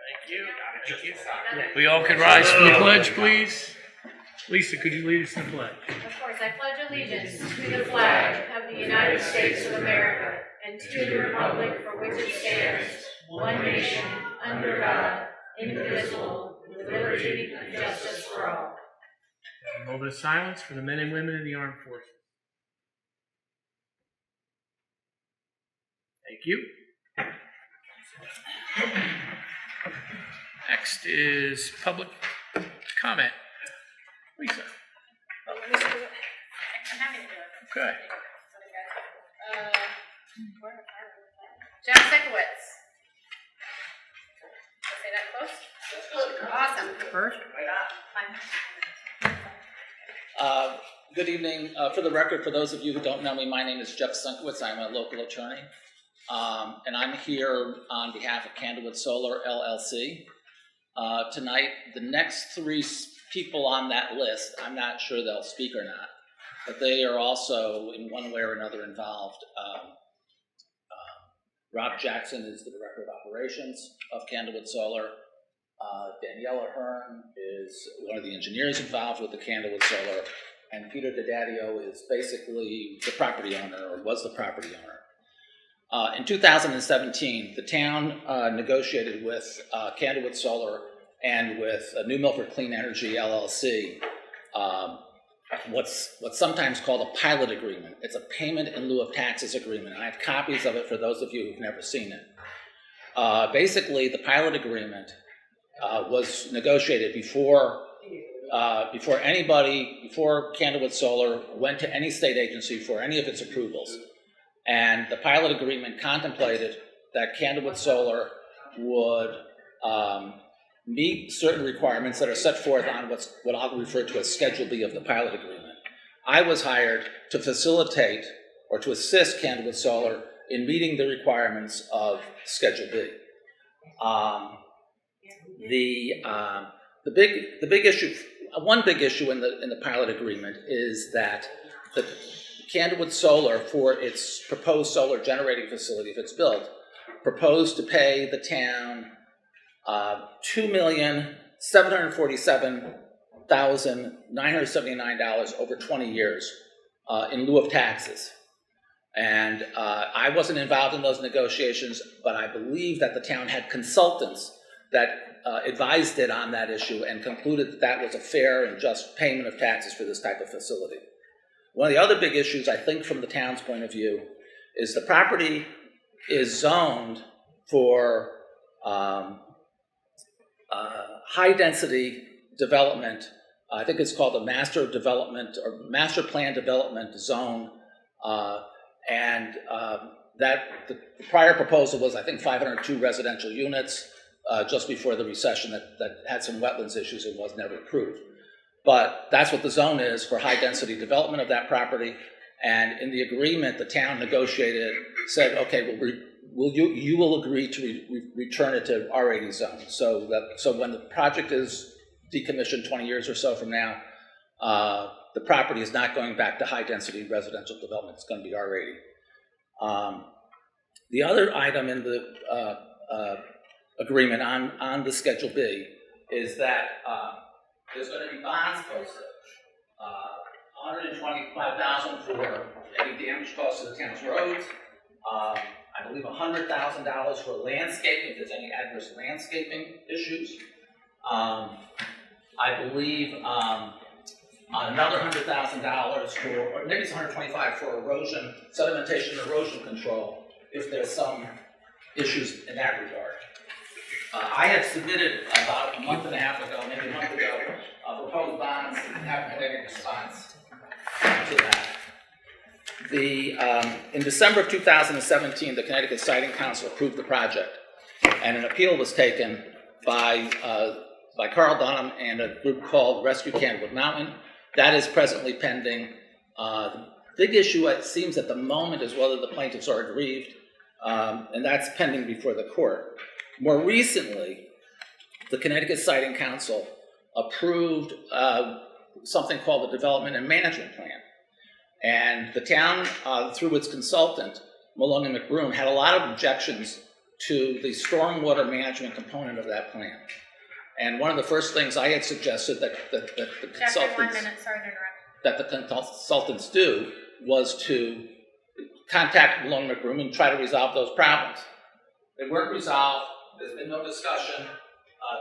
Thank you. We all could rise for the pledge, please. Lisa, could you lead us in the pledge? Of course, I pledge allegiance to the flag of the United States of America and to the republic for which it stands, one nation, under God, indivisible, with liberty and justice for all. A moment of silence for the men and women in the armed forces. Thank you. Next is public comment. Lisa. I'm happy to do it. Okay. John Sikowitz. Did I say that close? Awesome. First? Fine. Good evening. For the record, for those of you who don't know me, my name is Jeff Sienkiewicz. I'm a local attorney. And I'm here on behalf of Candlewood Solar, LLC. Tonight, the next three people on that list, I'm not sure they'll speak or not, but they are also in one way or another involved. Rob Jackson is the Director of Operations of Candlewood Solar. Daniela Hearn is one of the engineers involved with the Candlewood Solar. And Peter DiDadio is basically the property owner, or was the property owner. In 2017, the town negotiated with Candlewood Solar and with New Milford Clean Energy, LLC, what's sometimes called a pilot agreement. It's a payment in lieu of taxes agreement. I have copies of it for those of you who've never seen it. Basically, the pilot agreement was negotiated before Candlewood Solar went to any state agency for any of its approvals. And the pilot agreement contemplated that Candlewood Solar would meet certain requirements that are set forth on what I'll refer to as Schedule B of the pilot agreement. I was hired to facilitate or to assist Candlewood Solar in meeting the requirements of Schedule B. The big issue, one big issue in the pilot agreement is that the Candlewood Solar, for its proposed solar generating facility, if it's built, proposed to pay the town $2,747,979 over 20 years in lieu of taxes. And I wasn't involved in those negotiations, but I believe that the town had consultants that advised it on that issue and concluded that that was a fair and just payment of taxes for this type of facility. One of the other big issues, I think, from the town's point of view, is the property is zoned for high-density development. I think it's called a master plan development zone, and that the prior proposal was, I think, 502 residential units just before the recession that had some wetlands issues and was never approved. But that's what the zone is for high-density development of that property. And in the agreement, the town negotiated, said, okay, well, you will agree to return it to R80 zone. So when the project is decommissioned 20 years or so from now, the property is not going back to high-density residential development. It's going to be R80. The other item in the agreement on the Schedule B is that there's going to be bonds posted, $125,000 for any damage caused to the town's roads. I believe $100,000 for landscaping, if there's any adverse landscaping issues. I believe another $100,000 for, or maybe it's $125,000 for erosion, sedimentation and erosion control, if there's some issues in that regard. I had submitted about a month and a half ago, maybe a month ago, proposed bonds and haven't had any response to that. In December of 2017, the Connecticut Siting Council approved the project, and an appeal was taken by Carl Dunham and a group called Rescue Candlewood Mountain. That is presently pending. The big issue, it seems, at the moment is whether the plaintiffs are aggrieved, and that's pending before the court. More recently, the Connecticut Siting Council approved something called the Development and Management Plan. And the town, through its consultant, Malone and McBroom, had a lot of objections to the stormwater management component of that plan. And one of the first things I had suggested that the Jeffrey, 1 consultants minute, sorry to interrupt. that the consultants do was to contact Malone McBroom and try to resolve those problems. They weren't resolved. There's been no discussion.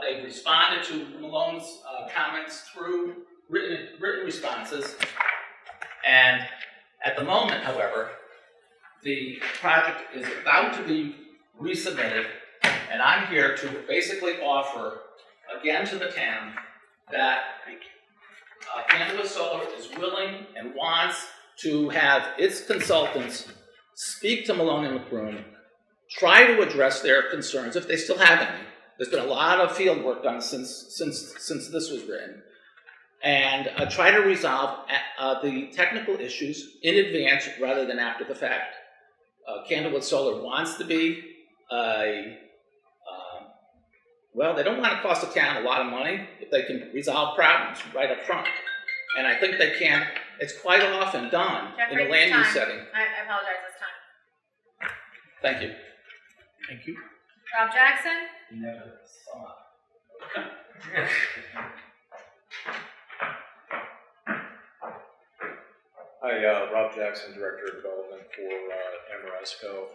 They've responded to Malone's comments through written responses. And at the moment, however, the project is about to be resubmitted, and I'm here to basically offer again to the town that Candlewood Solar is willing and wants to have its consultants speak to Malone and McBroom, try to address their concerns if they still have any. There's been a lot of field work done since this was written, and try to resolve the technical issues in advance rather than after the fact. Candlewood Solar wants to be well, they don't want to cost the town a lot of money if they can resolve problems right up front. And I think they can. It's quite often done Jeffrey, in a land use time. setting. I apologize, it's time. Thank you. Thank you. Rob Jackson? Never sum up. Hi, Rob Jackson, Director of Development for Amoresco.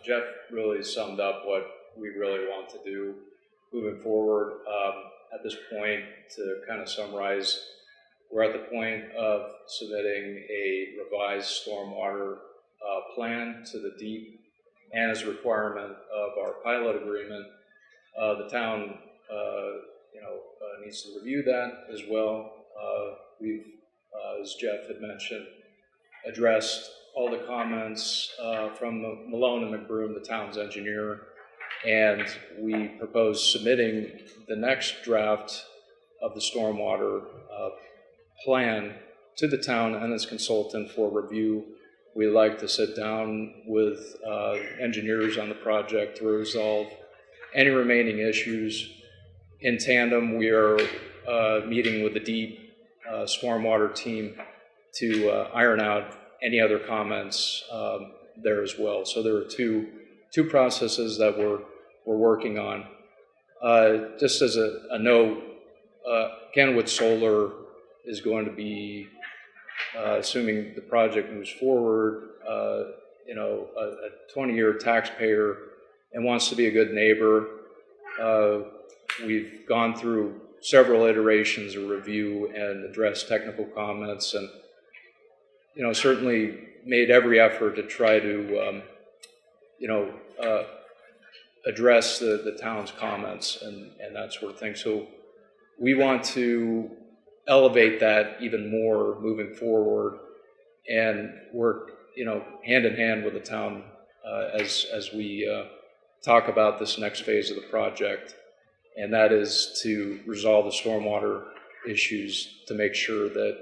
Jeff really summed up what we really want to do moving forward. At this point, to kind of summarize, we're at the point of submitting a revised stormwater plan to the DEEP, and as a requirement of our pilot agreement, the town needs to review that as well. We've, as Jeff had mentioned, addressed all the comments from Malone and McBroom, the town's engineer, and we propose submitting the next draft of the stormwater plan to the town and its consultant for review. We like to sit down with engineers on the project to resolve any remaining issues. In tandem, we are meeting with the DEEP stormwater team to iron out any other comments there as well. So there are two processes that we're working on. Just as a note, Candlewood Solar is going to be, assuming the project moves forward, a 20-year taxpayer and wants to be a good neighbor. We've gone through several iterations of review and addressed technical comments, and certainly made every effort to try to address the town's comments and that sort of thing. So we want to elevate that even more moving forward and work hand in hand with the town as we talk about this next phase of the project, and that is to resolve the stormwater issues to make sure that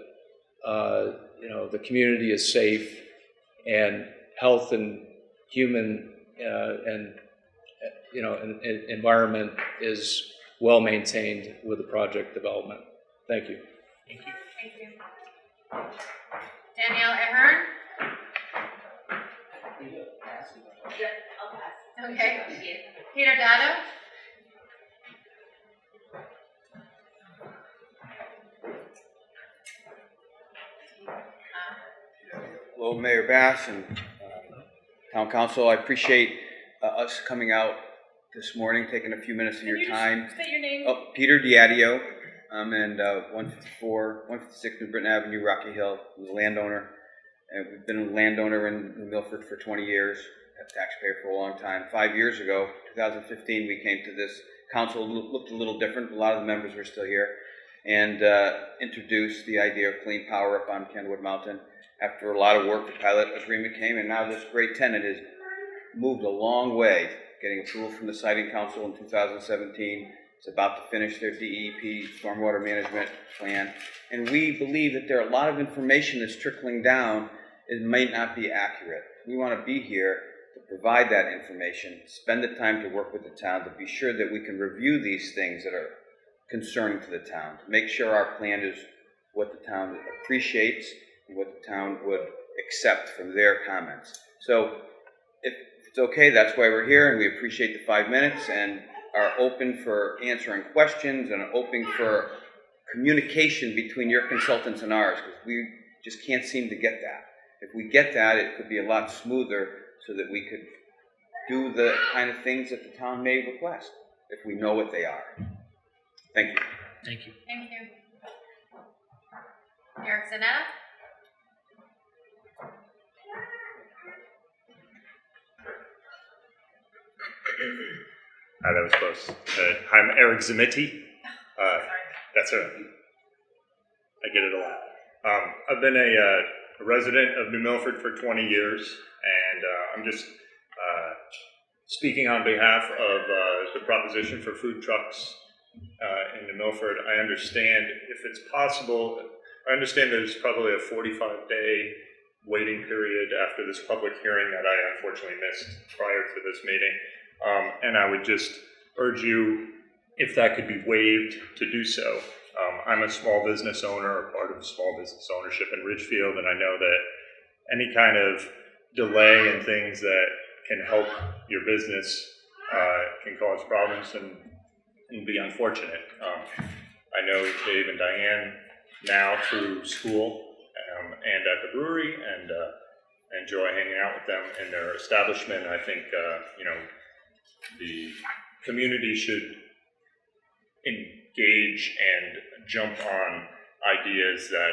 the community is safe and health and human and environment is well maintained with the project development. Thank you. Thank you. Thank you. Danielle Ahern? Okay. Peter Dado? Hello, Mayor Bass and Town Council. I appreciate us coming out this morning, taking a few minutes of your time. State your name. Oh, Peter Diadio. I'm in 156 New Britain Avenue, Rocky Hill. I'm a landowner. And we've been a landowner in Milford for 20 years, a taxpayer for a long time. 5 years ago, 2015, we came to this council. Looked a little different. A lot of the members were still here. And introduced the idea of clean power up on Kenwood Mountain. After a lot of work, the pilot agreement came, and now this great tenant has moved a long way, getting approval from the Siting Council in 2017. It's about to finish their DEP, Stormwater Management Plan. And we believe that there are a lot of information that's trickling down. It might not be accurate. We want to be here to provide that information, spend the time to work with the town to be sure that we can review these things that are concerning to the town, to make sure our plan is what the town appreciates and what the town would accept from their comments. So if it's it's okay. That's why we're here, and we appreciate the 5 minutes and are open for answering questions and open for communication between your consultants and ours, because we just can't seem to get that. If we get that, it could be a lot smoother so that we could do the kind of things that the town may request, if we know what they are. Thank you. Thank you. Thank you. Eric Zanetta? That was close. I'm Eric Zamiti. That's right. I get it a lot. I've been a resident of New Milford for 20 years, and I'm just speaking on behalf of the proposition for food trucks in New Milford. I understand, if it's possible, I understand there's probably a 45-day waiting period after this public hearing that I unfortunately missed prior to this meeting. And I would just urge you, if that could be waived, to do so. I'm a small business owner, or part of small business ownership in Ridgefield, and I know that any kind of delay in things that can help your business can cause problems and be unfortunate. I know Dave and Diane now through school and at the brewery, and enjoy hanging out with them in their establishment. I think the community should engage and jump on ideas that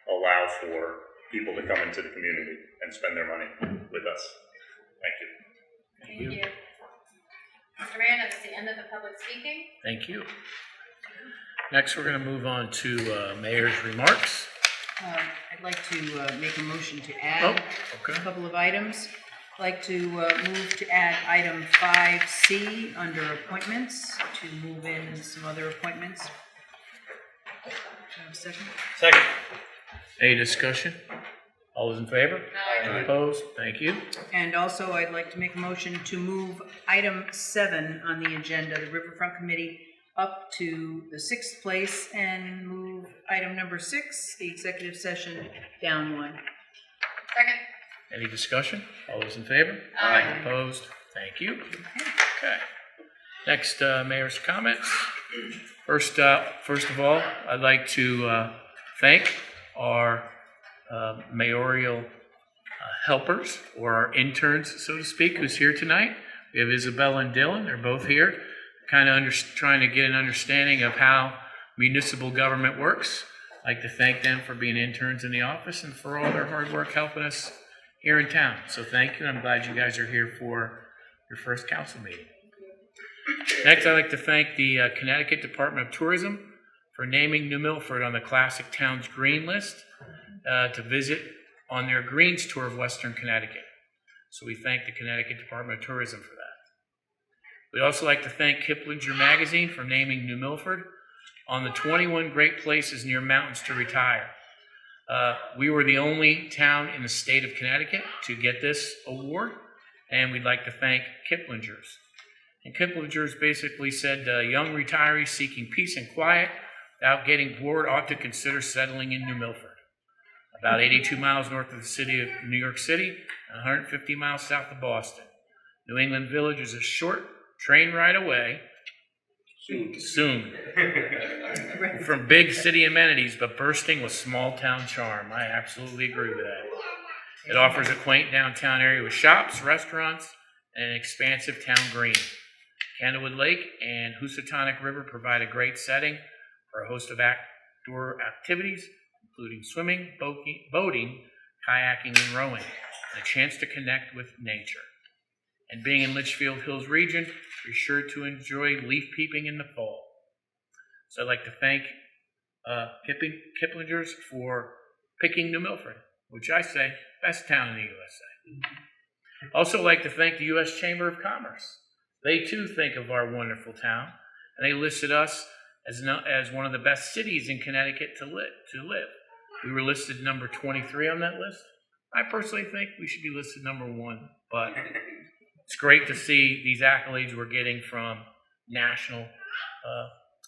allow for people to come into the community and spend their money with us. Thank you. Thank you. Mr. Mayor, that's the end of the public speaking. Thank you. Next, we're going to move on to Mayor's remarks. I'd like to make a motion to add a couple of items. I'd like to move to add item 5C under appointments, to move in some other appointments. Do I have a second? Second. Any discussion? All those in favor? Aye. Opposed? Thank you. And also, I'd like to make a motion to move item 7 on the agenda, the Riverfront Committee, up to the 6th place, and move item number 6, the executive session, down 1. Second. Any discussion? All those in favor? Aye. Opposed? Thank you. Okay. Next, Mayor's comments. First of all, I'd like to thank our mayoral helpers, or our interns, so to speak, who's here tonight. We have Isabella and Dylan. They're both here, kind of trying to get an understanding of how municipal government works. I'd like to thank them for being interns in the office and for all their hard work helping us here in town. So thank you. I'm glad you guys are here for your first council meeting. Next, I'd like to thank the Connecticut Department of Tourism for naming New Milford on the Classic Towns Green list to visit on their Greens tour of Western Connecticut. So we thank the Connecticut Department of Tourism for that. We'd also like to thank Kiplinger Magazine for naming New Milford on the 21 Great Places Near Mountains to Retire. We were the only town in the state of Connecticut to get this award, and we'd like to thank Kiplinger's. And Kiplinger's basically said young retirees seeking peace and quiet without getting bored ought to consider settling in New Milford. About 82 miles north of the city of New York City, and 150 miles south of Boston. New England Village is a short train ride away, soon, from big city amenities, but bursting with small town charm. I absolutely agree with that. It offers a quaint downtown area with shops, restaurants, and an expansive town green. Candlewood Lake and Housatonic River provide a great setting for a host of outdoor activities, including swimming, boating, kayaking, and rowing, and a chance to connect with nature. And being in Litchfield Hills region, you're sure to enjoy leaf peeping in the fall. So I'd like to thank Kiplinger's for picking New Milford, which I say, best town in the USA. Also like to thank the U.S. Chamber of Commerce. They too think of our wonderful town, and they listed us as one of the best cities in Connecticut to live. We were listed number 23 on that list. I personally think we should be listed number 1, but it's great to see these accolades we're getting from national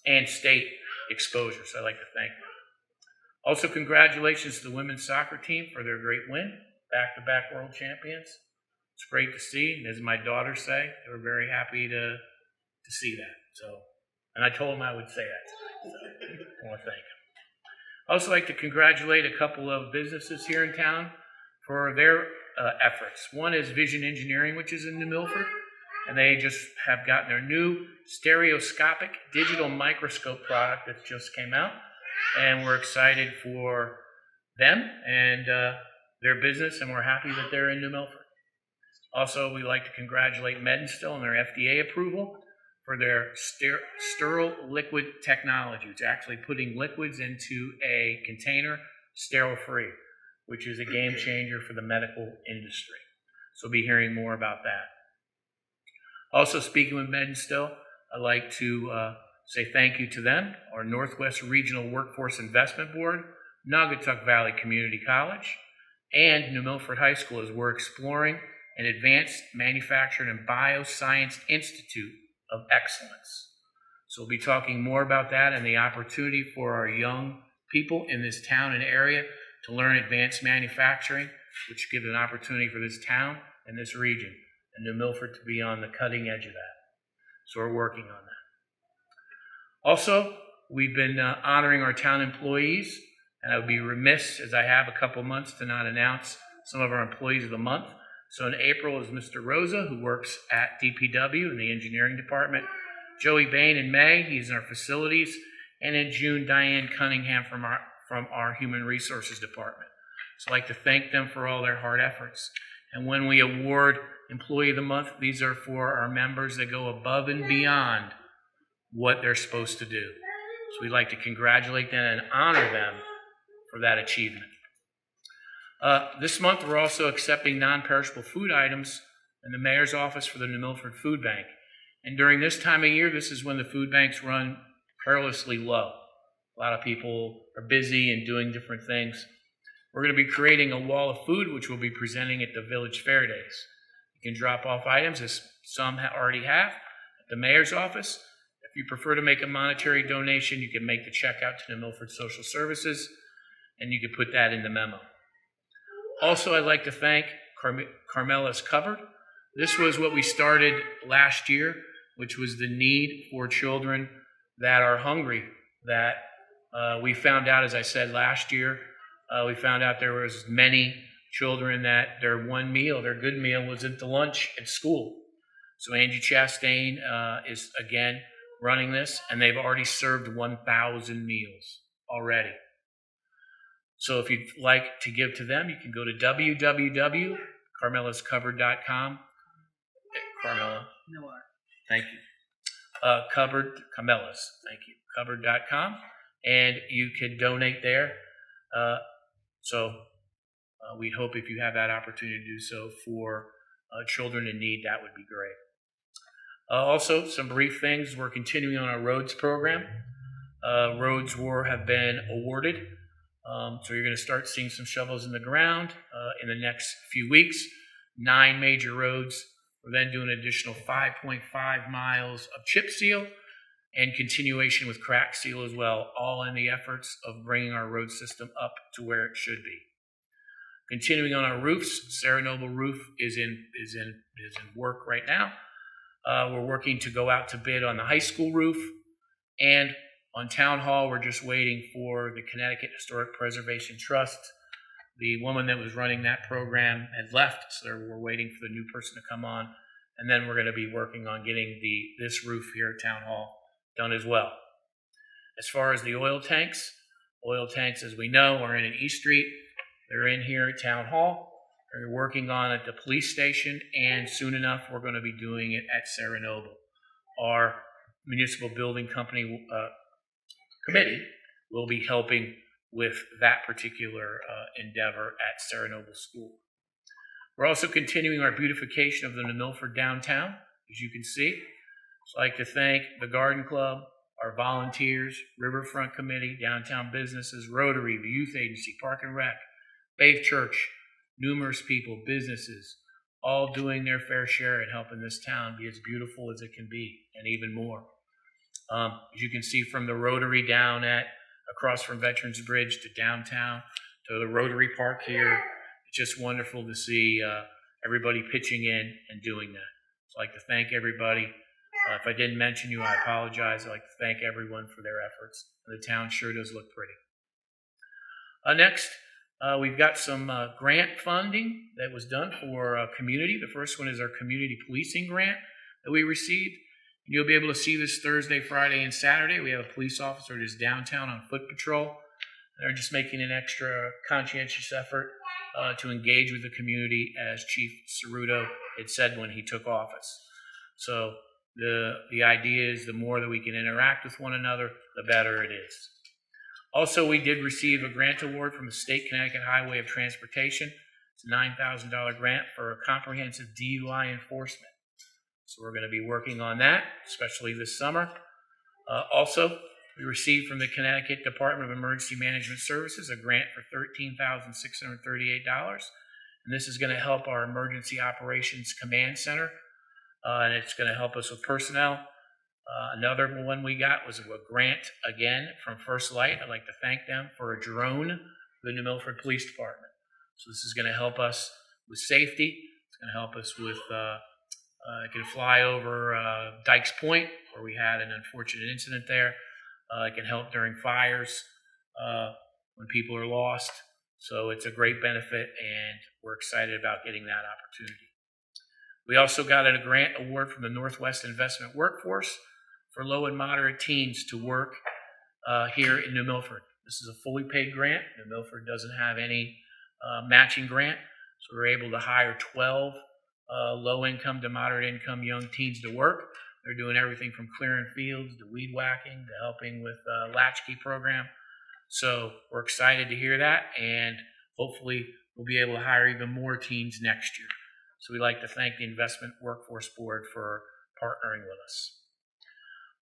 and state exposure, so I'd like to thank them. Also, congratulations to the women's soccer team for their great win, back-to-back world champions. it's great to see. And as my daughters say, they were very happy to see that. So, and I told them I would say that tonight. So I want to thank them. I'd also like to congratulate a couple of businesses here in town for their efforts. One is Vision Engineering, which is in New Milford, and they just have gotten their new stereoscopic digital microscope product that just came out, and we're excited for them and their business, and we're happy that they're in New Milford. Also, we'd like to congratulate Medistill on their FDA approval for their sterile liquid technology. It's actually putting liquids into a container sterile-free, which is a game changer for the medical industry. So we'll be hearing more about that. Also, speaking with Medistill, I'd like to say thank you to them, our Northwest Regional Workforce Investment Board, Naugatuck Valley Community College, and New Milford High School, as we're exploring an Advanced Manufacturing and Bioscience Institute of Excellence. So we'll be talking more about that and the opportunity for our young people in this town and area to learn advanced manufacturing, which gives an opportunity for this town and this region and New Milford to be on the cutting edge of that. So we're working on that. Also, we've been honoring our town employees, and I would be remiss, as I have a couple months, to not announce some of our employees of the month. So in April is Mr. Rosa, who works at DPW in the engineering department. Joey Bain in May, he's in our facilities. And in June, Diane Cunningham from our human resources department. So I'd like to thank them for all their hard efforts. And when we award Employee of the Month, these are for our members that go above and beyond what they're supposed to do. So we'd like to congratulate them and honor them for that achievement. This month, we're also accepting non-perishable food items in the mayor's office for the New Milford Food Bank. And during this time of year, this is when the food banks run perilously low. A lot of people are busy and doing different things. We're going to be creating a wall of food, which we'll be presenting at the Village Fair Days. You can drop off items, as some already have, at the mayor's office. If you prefer to make a monetary donation, you can make the check out to New Milford Social Services, and you can put that in the memo. Also, I'd like to thank Carmela's Cupboard. This was what we started last year, which was the need for children that are hungry, that we found out, as I said last year, we found out there was many children that their one meal, their good meal, was at the lunch at school. So Angie Chastain is, again, running this, and they've already served 1,000 meals already. So if you'd like to give to them, you can go to www.carmelascupboard.com. Carmela. No R. Thank you. Carmelas, thank you. Cupboard.com, and you can donate there. We hope if you have that opportunity to do so for children in need, that would be great. Also, some brief things. We're continuing on our roads program. Roads have been awarded. So you're going to start seeing some shovels in the ground in the next few weeks. 9 major roads. We're then doing an additional 5.5 miles of chip seal and continuation with crack seal as well, all in the efforts of bringing our road system up to where it should be. Continuing on our roofs, Sarah Noble Roof is in work right now. We're working to go out to bid on the high school roof, and on Town Hall, we're just waiting for the Connecticut Historic Preservation Trust. The woman that was running that program had left, so we're waiting for the new person to come on, and then we're going to be working on getting this roof here at Town Hall done as well. As far as the oil tanks, as we know, are in East Street. They're in here at Town Hall. They're working on at the police station, and soon enough, we're going to be doing it at Sarah Noble. Our municipal building company committee will be helping with that particular endeavor at Sarah Noble School. We're also continuing our beautification of the New Milford downtown, as you can see. So I'd like to thank the Garden Club, our volunteers, Riverfront Committee, downtown businesses, Rotary, the Youth Agency, Park and Rec, Faith Church, numerous people, businesses, all doing their fair share in helping this town be as beautiful as it can be, and even more. As you can see from the Rotary down across from Veterans Bridge to downtown, to the Rotary Park here, it's just wonderful to see everybody pitching in and doing that. So I'd like to thank everybody. If I didn't mention you, I apologize. I'd like to thank everyone for their efforts. The town sure does look pretty. Next, we've got some grant funding that was done for community. The first one is our community policing grant that we received. And you'll be able to see this Thursday, Friday, and Saturday. We have a police officer that is downtown on foot patrol. They're just making an extra conscientious effort to engage with the community, as Chief Cerruto had said when he took office. So the idea is the more that we can interact with one another, the better it is. Also, we did receive a grant award from the State Connecticut Highway of Transportation. It's a $9,000 grant for comprehensive DUI enforcement. So we're going to be working on that, especially this summer. Also, we received from the Connecticut Department of Emergency Management Services a grant for $13,638. And this is going to help our Emergency Operations Command Center. And it's going to help us with personnel. Another one we got was a grant, again, from First Light. I'd like to thank them for a drone for the New Milford Police Department. So this is going to help us with safety. It's going to help us with, it can fly over Dykes Point, where we had an unfortunate incident there. It can help during fires when people are lost. So it's a great benefit, and we're excited about getting that opportunity. We also got a grant award from the Northwest Investment Workforce for low and moderate teens to work here in New Milford. This is a fully paid grant. New Milford doesn't have any matching grant, so we're able to hire 12 low-income to moderate-income young teens to work. They're doing everything from clearing fields to weed whacking to helping with the latchkey program. So we're excited to hear that, and hopefully we'll be able to hire even more teens next year. So we'd like to thank the Investment Workforce Board for partnering with us.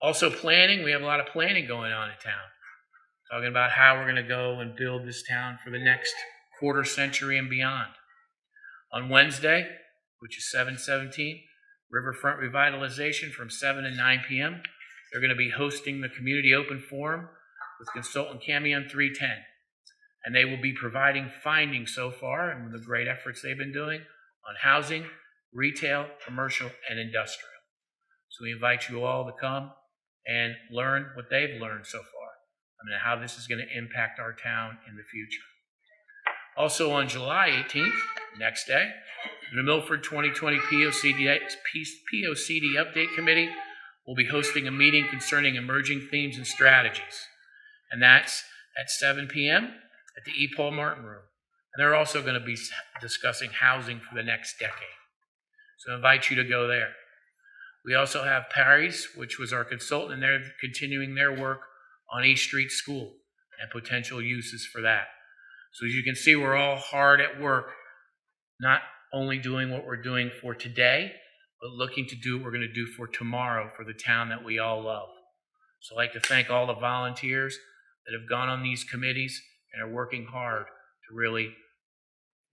Also planning, we have a lot of planning going on in town. Talking about how we're going to go and build this town for the next quarter century and beyond. On Wednesday, which is 7/17, Riverfront Revitalization from 7 to 9 p.m. They're going to be hosting the Community Open Forum with consultant Camion 310. And they will be providing findings so far and the great efforts they've been doing on housing, retail, commercial, and industrial. So we invite you all to come and learn what they've learned so far. How this is going to impact our town in the future. Also on July 18th, next day, the Milford 2020 POCD Update Committee will be hosting a meeting concerning emerging themes and strategies. And that's at 7 p.m. at the E. Paul Martin Room. And they're also going to be discussing housing for the next decade. So I invite you to go there. We also have Parry's, which was our consultant, and they're continuing their work on East Street School and potential uses for that. So as you can see, we're all hard at work, not only doing what we're doing for today, but looking to do what we're going to do for tomorrow for the town that we all love. So I'd like to thank all the volunteers that have gone on these committees and are working hard to really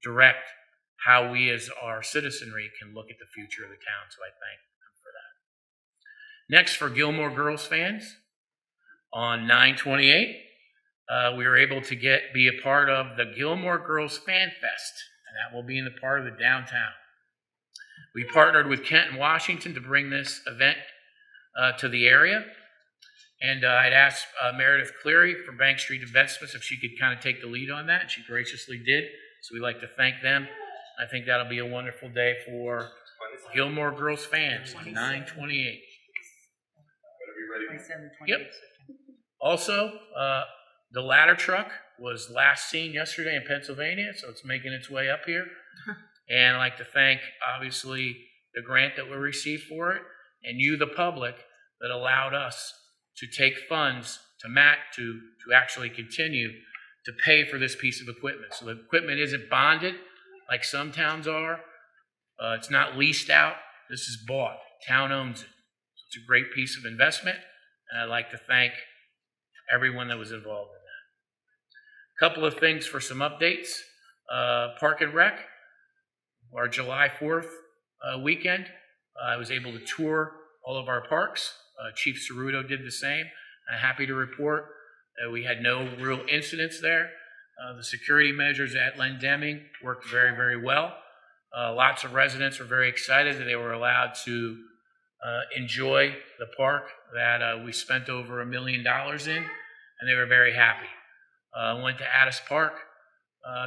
direct how we as our citizenry can look at the future of the town. So I thank them for that. Next, for Gilmore Girls fans, on 9/28, we were able to be a part of the Gilmore Girls Fan Fest, and that will be in the part of the downtown. We partnered with Kent and Washington to bring this event to the area, and I'd asked Meredith Cleary from Bank Street Investments if she could kind of take the lead on that, and she graciously did, so we'd like to thank them. I think that'll be a wonderful day for Gilmore Girls fans, 9/28. Yep. Also, the ladder truck was last seen yesterday in Pennsylvania, so it's making its way up here. And I'd like to thank, obviously, the grant that we received for it, and you, the public, that allowed us to take funds to actually continue to pay for this piece of equipment. So the equipment isn't bonded like some towns are. It's not leased out. This is bought. Town owns it. So it's a great piece of investment, and I'd like to thank everyone that was involved in that. A couple of things for some updates. Park and Rec, our July 4th weekend, I was able to tour all of our parks. Chief Cerruto did the same. I'm happy to report that we had no real incidents there. The security measures at Len Deming worked very, very well. Lots of residents were very excited that they were allowed to enjoy the park that we spent over $1 million in, and they were very happy. Went to Addis Park,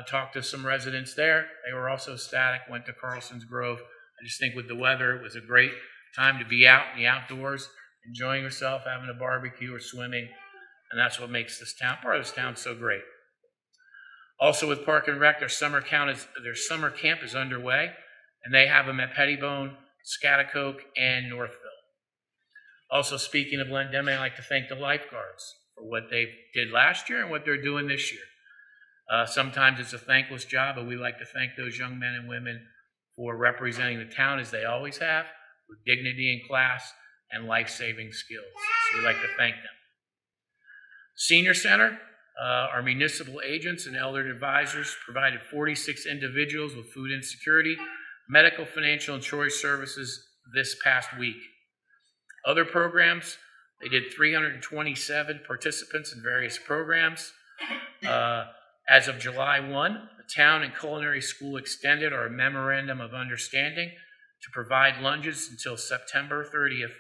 talked to some residents there. They were also ecstatic. Went to Carlson's Grove. I just think with the weather, it was a great time to be out in the outdoors, enjoying yourself, having a barbecue or swimming, and that's what makes this town, part of this town, so great. Also with Park and Rec, their summer camp is underway, and they have them at Pettibone, Scotticoke, and Northville. Also, speaking of Lendem, I'd like to thank the lifeguards for what they did last year and what they're doing this year. Sometimes it's a thankless job, but we like to thank those young men and women for representing the town as they always have, with dignity in class and life-saving skills. So we'd like to thank them. Senior Center, our municipal agents and elder advisors provided 46 individuals with food insecurity, medical, financial, and choice services this past week. Other programs, they did 327 participants in various programs. As of July 1, the town and culinary school extended our memorandum of understanding to provide lunches until September 30th,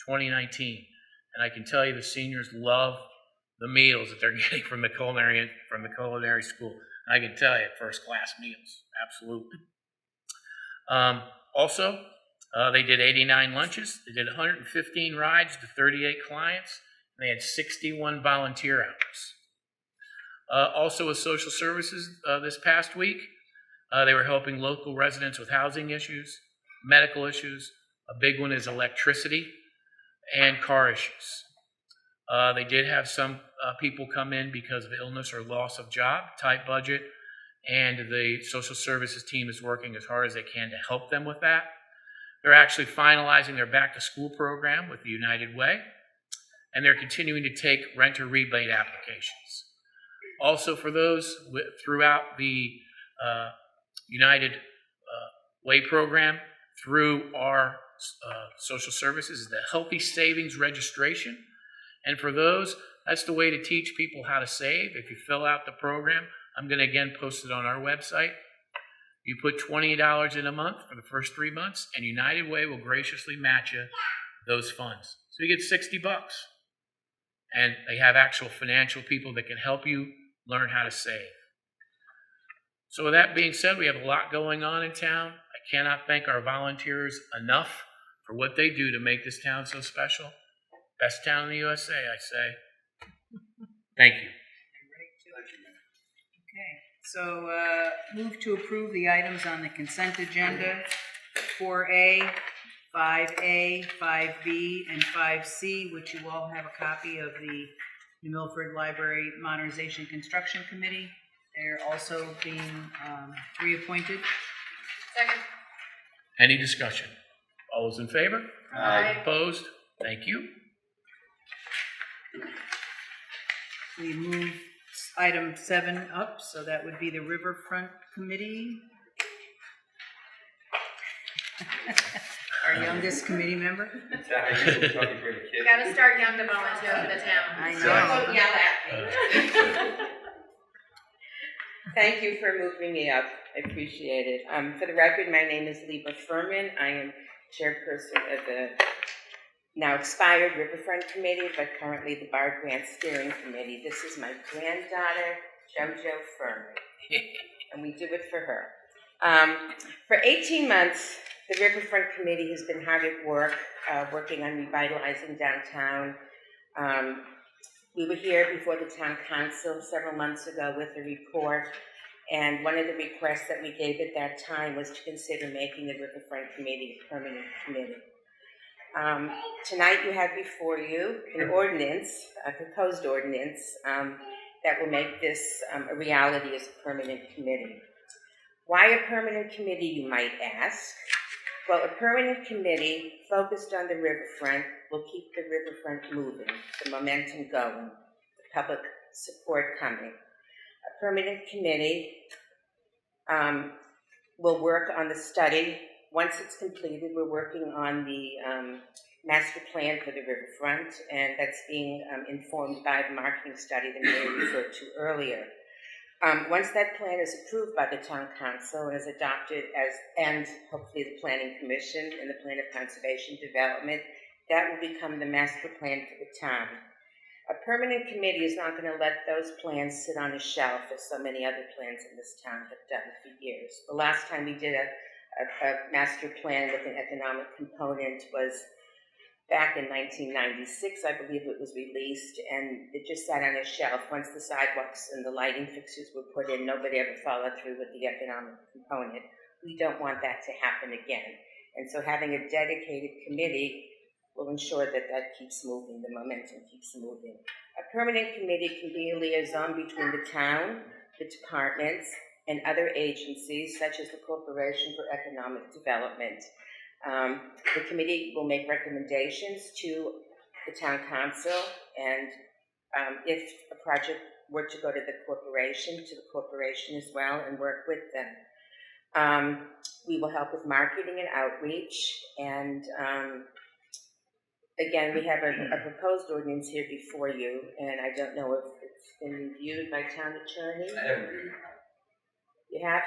2019. And I can tell you the seniors love the meals that they're getting from the culinary school. I can tell you, first-class meals, absolutely. Also, they did 89 lunches. They did 115 rides to 38 clients. And they had 61 volunteer hours. Also with social services this past week, they were helping local residents with housing issues, medical issues. A big one is electricity and car issues. They did have some people come in because of illness or loss of job, tight budget, and the social services team is working as hard as they can to help them with that. They're actually finalizing their back-to-school program with the United Way, and they're continuing to take renter rebate applications. Also for those throughout the United Way program, through our social services, is the Healthy Savings Registration. And for those, that's the way to teach people how to save. If you fill out the program, I'm going to again post it on our website. You put $20 in a month for the first 3 months, and United Way will graciously match you those funds. So you get $60. And they have actual financial people that can help you learn how to save. So with that being said, we have a lot going on in town. I cannot thank our volunteers enough for what they do to make this town so special. Best town in the USA, I say. Thank you. Okay, so move to approve the items on the consent agenda, 4A, 5A, 5B, and 5C, which you all have a copy of the New Milford Library Modernization Construction Committee. They're also being reappointed. Second. Any discussion? All those in favor? Aye. Opposed? Thank you. We move item 7 up, so that would be the Riverfront Committee. Our youngest committee member. You gotta start young to volunteer for the town. I know. Don't yell at me. Thank you for moving me up. I appreciate it. For the record, my name is Leba Furman. I am chairperson of the now expired Riverfront Committee, but currently the Bar Grant Steering Committee. This is my granddaughter, JoJo Furman, and we do it for her. For 18 months, the Riverfront Committee has been hard at work, working on revitalizing downtown. We were here before the town council several months ago with a report, and one of the requests that we gave at that time was to consider making the Riverfront Committee a permanent committee. Tonight you have before you an ordinance, a proposed ordinance, that will make this a reality as a permanent committee. Why a permanent committee, you might ask? Well, a permanent committee focused on the riverfront will keep the riverfront moving, the momentum going, the public support coming. A permanent committee will work on the study. Once it's completed, we're working on the master plan for the riverfront, and that's being informed by the marketing study that Mary referred to earlier. Once that plan is approved by the town council and is adopted and hopefully the planning commission and the plan of conservation development, that will become the master plan for the town. A permanent committee is not going to let those plans sit on a shelf as so many other plans in this town have done for years. The last time we did a master plan with an economic component was back in 1996, I believe it was released, and it just sat on a shelf. Once the sidewalks and the lighting fixtures were put in, nobody ever followed through with the economic component. We don't want that to happen again. And so having a dedicated committee will ensure that that keeps moving, the momentum keeps moving. A permanent committee can be a liaison between the town, the departments, and other agencies, such as the Corporation for Economic Development. The committee will make recommendations to the town council, and if a project were to go to the corporation as well, and work with them. We will help with marketing and outreach, and again, we have a proposed ordinance here before you, and I don't know if it's been reviewed by town attorney. I haven't reviewed it. You have?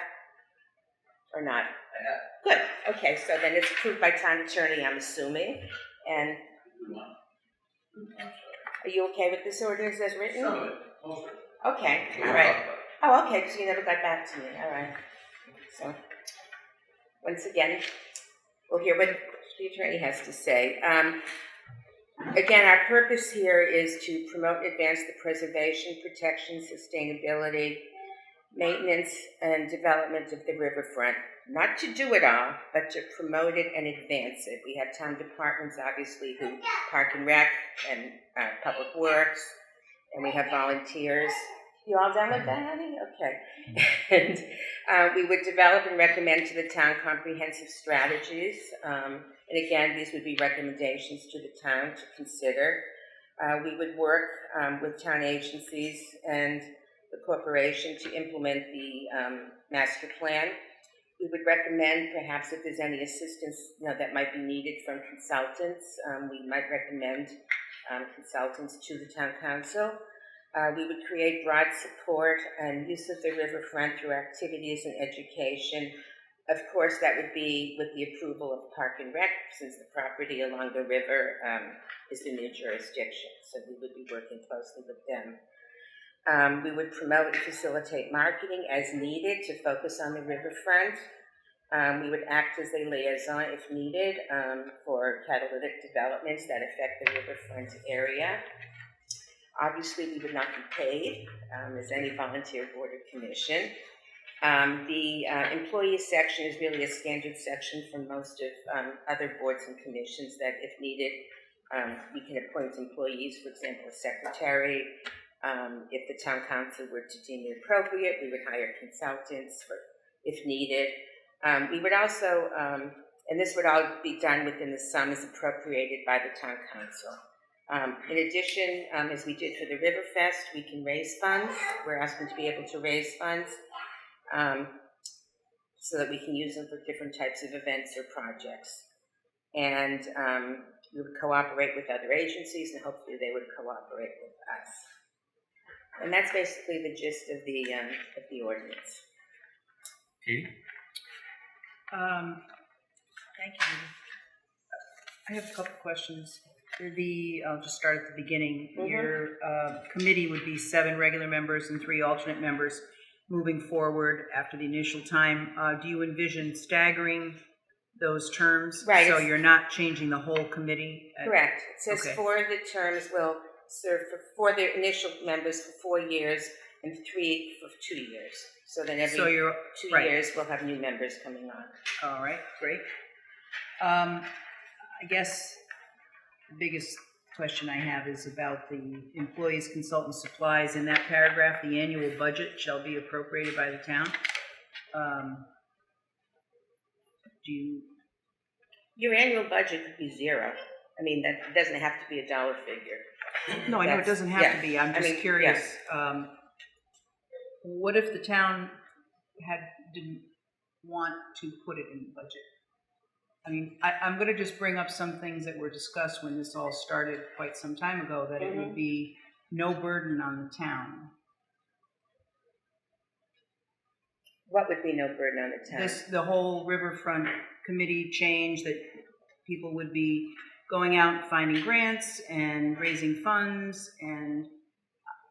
Or not? I have. Good, okay, so then it's approved by town attorney, I'm assuming, and are you okay with this ordinance as written? Some of it, most of it. Okay, all right. Oh, okay, so you never got back to me, all right. So, once again, we'll hear what the attorney has to say. Again, our purpose here is to promote and advance the preservation, protection, sustainability, maintenance, and development of the riverfront. Not to do it all, but to promote it and advance it. We have town departments, obviously, who Park and Rec and Public Works, and we have volunteers. You all done with that, honey? Okay. And we would develop and recommend to the town comprehensive strategies. And again, these would be recommendations to the town to consider. We would work with town agencies and the corporation to implement the master plan. We would recommend, perhaps if there's any assistance that might be needed from consultants, we might recommend consultants to the town council. We would create broad support and use of the riverfront through activities and education. Of course, that would be with the approval of Park and Rec, since the property along the river is in their jurisdiction, so we would be working closely with them. We would promote and facilitate marketing as needed to focus on the riverfront. We would act as a liaison if needed for catalytic developments that affect the riverfront area. Obviously, we would not be paid as any volunteer board or commission. The employee section is really a standard section for most of other boards and commissions that, if needed, we can appoint employees, for example, a secretary. If the town council were to deem it appropriate, we would hire consultants if needed. We would also, and this would all be done within the sums appropriated by the town council. In addition, as we did for the Riverfest, we can raise funds. We're asking to be able to raise funds so that we can use them for different types of events or projects. And we would cooperate with other agencies, and hopefully they would cooperate with us. And that's basically the gist of the ordinance. Katie? Thank you. I have a couple questions. I'll just start at the beginning. Mm-hmm. Your committee would be 7 regular members and 3 alternate members moving forward after the initial time. Do you envision staggering those terms? Right. So you're not changing the whole committee? Correct. It says Okay. 4 of the terms will serve for the initial members for 4 years and 3 for 2 years. So then every So you're 2 right. years we'll have new members coming on. All right, great. I guess the biggest question I have is about the employees, consultants, supplies. In that paragraph, the annual budget shall be appropriated by the town. Your annual budget could be 0. I mean, that doesn't have to be a dollar figure. No, I know it That's- doesn't have yeah. to be. I'm I just mean, curious. What if the town didn't want to put it in the budget? I mean, I'm going to just bring up some things that were discussed when this all started quite some time ago, that it would be no burden on the town. What would be no burden on the town? The whole riverfront committee change, that people would be going out and finding grants and raising funds, and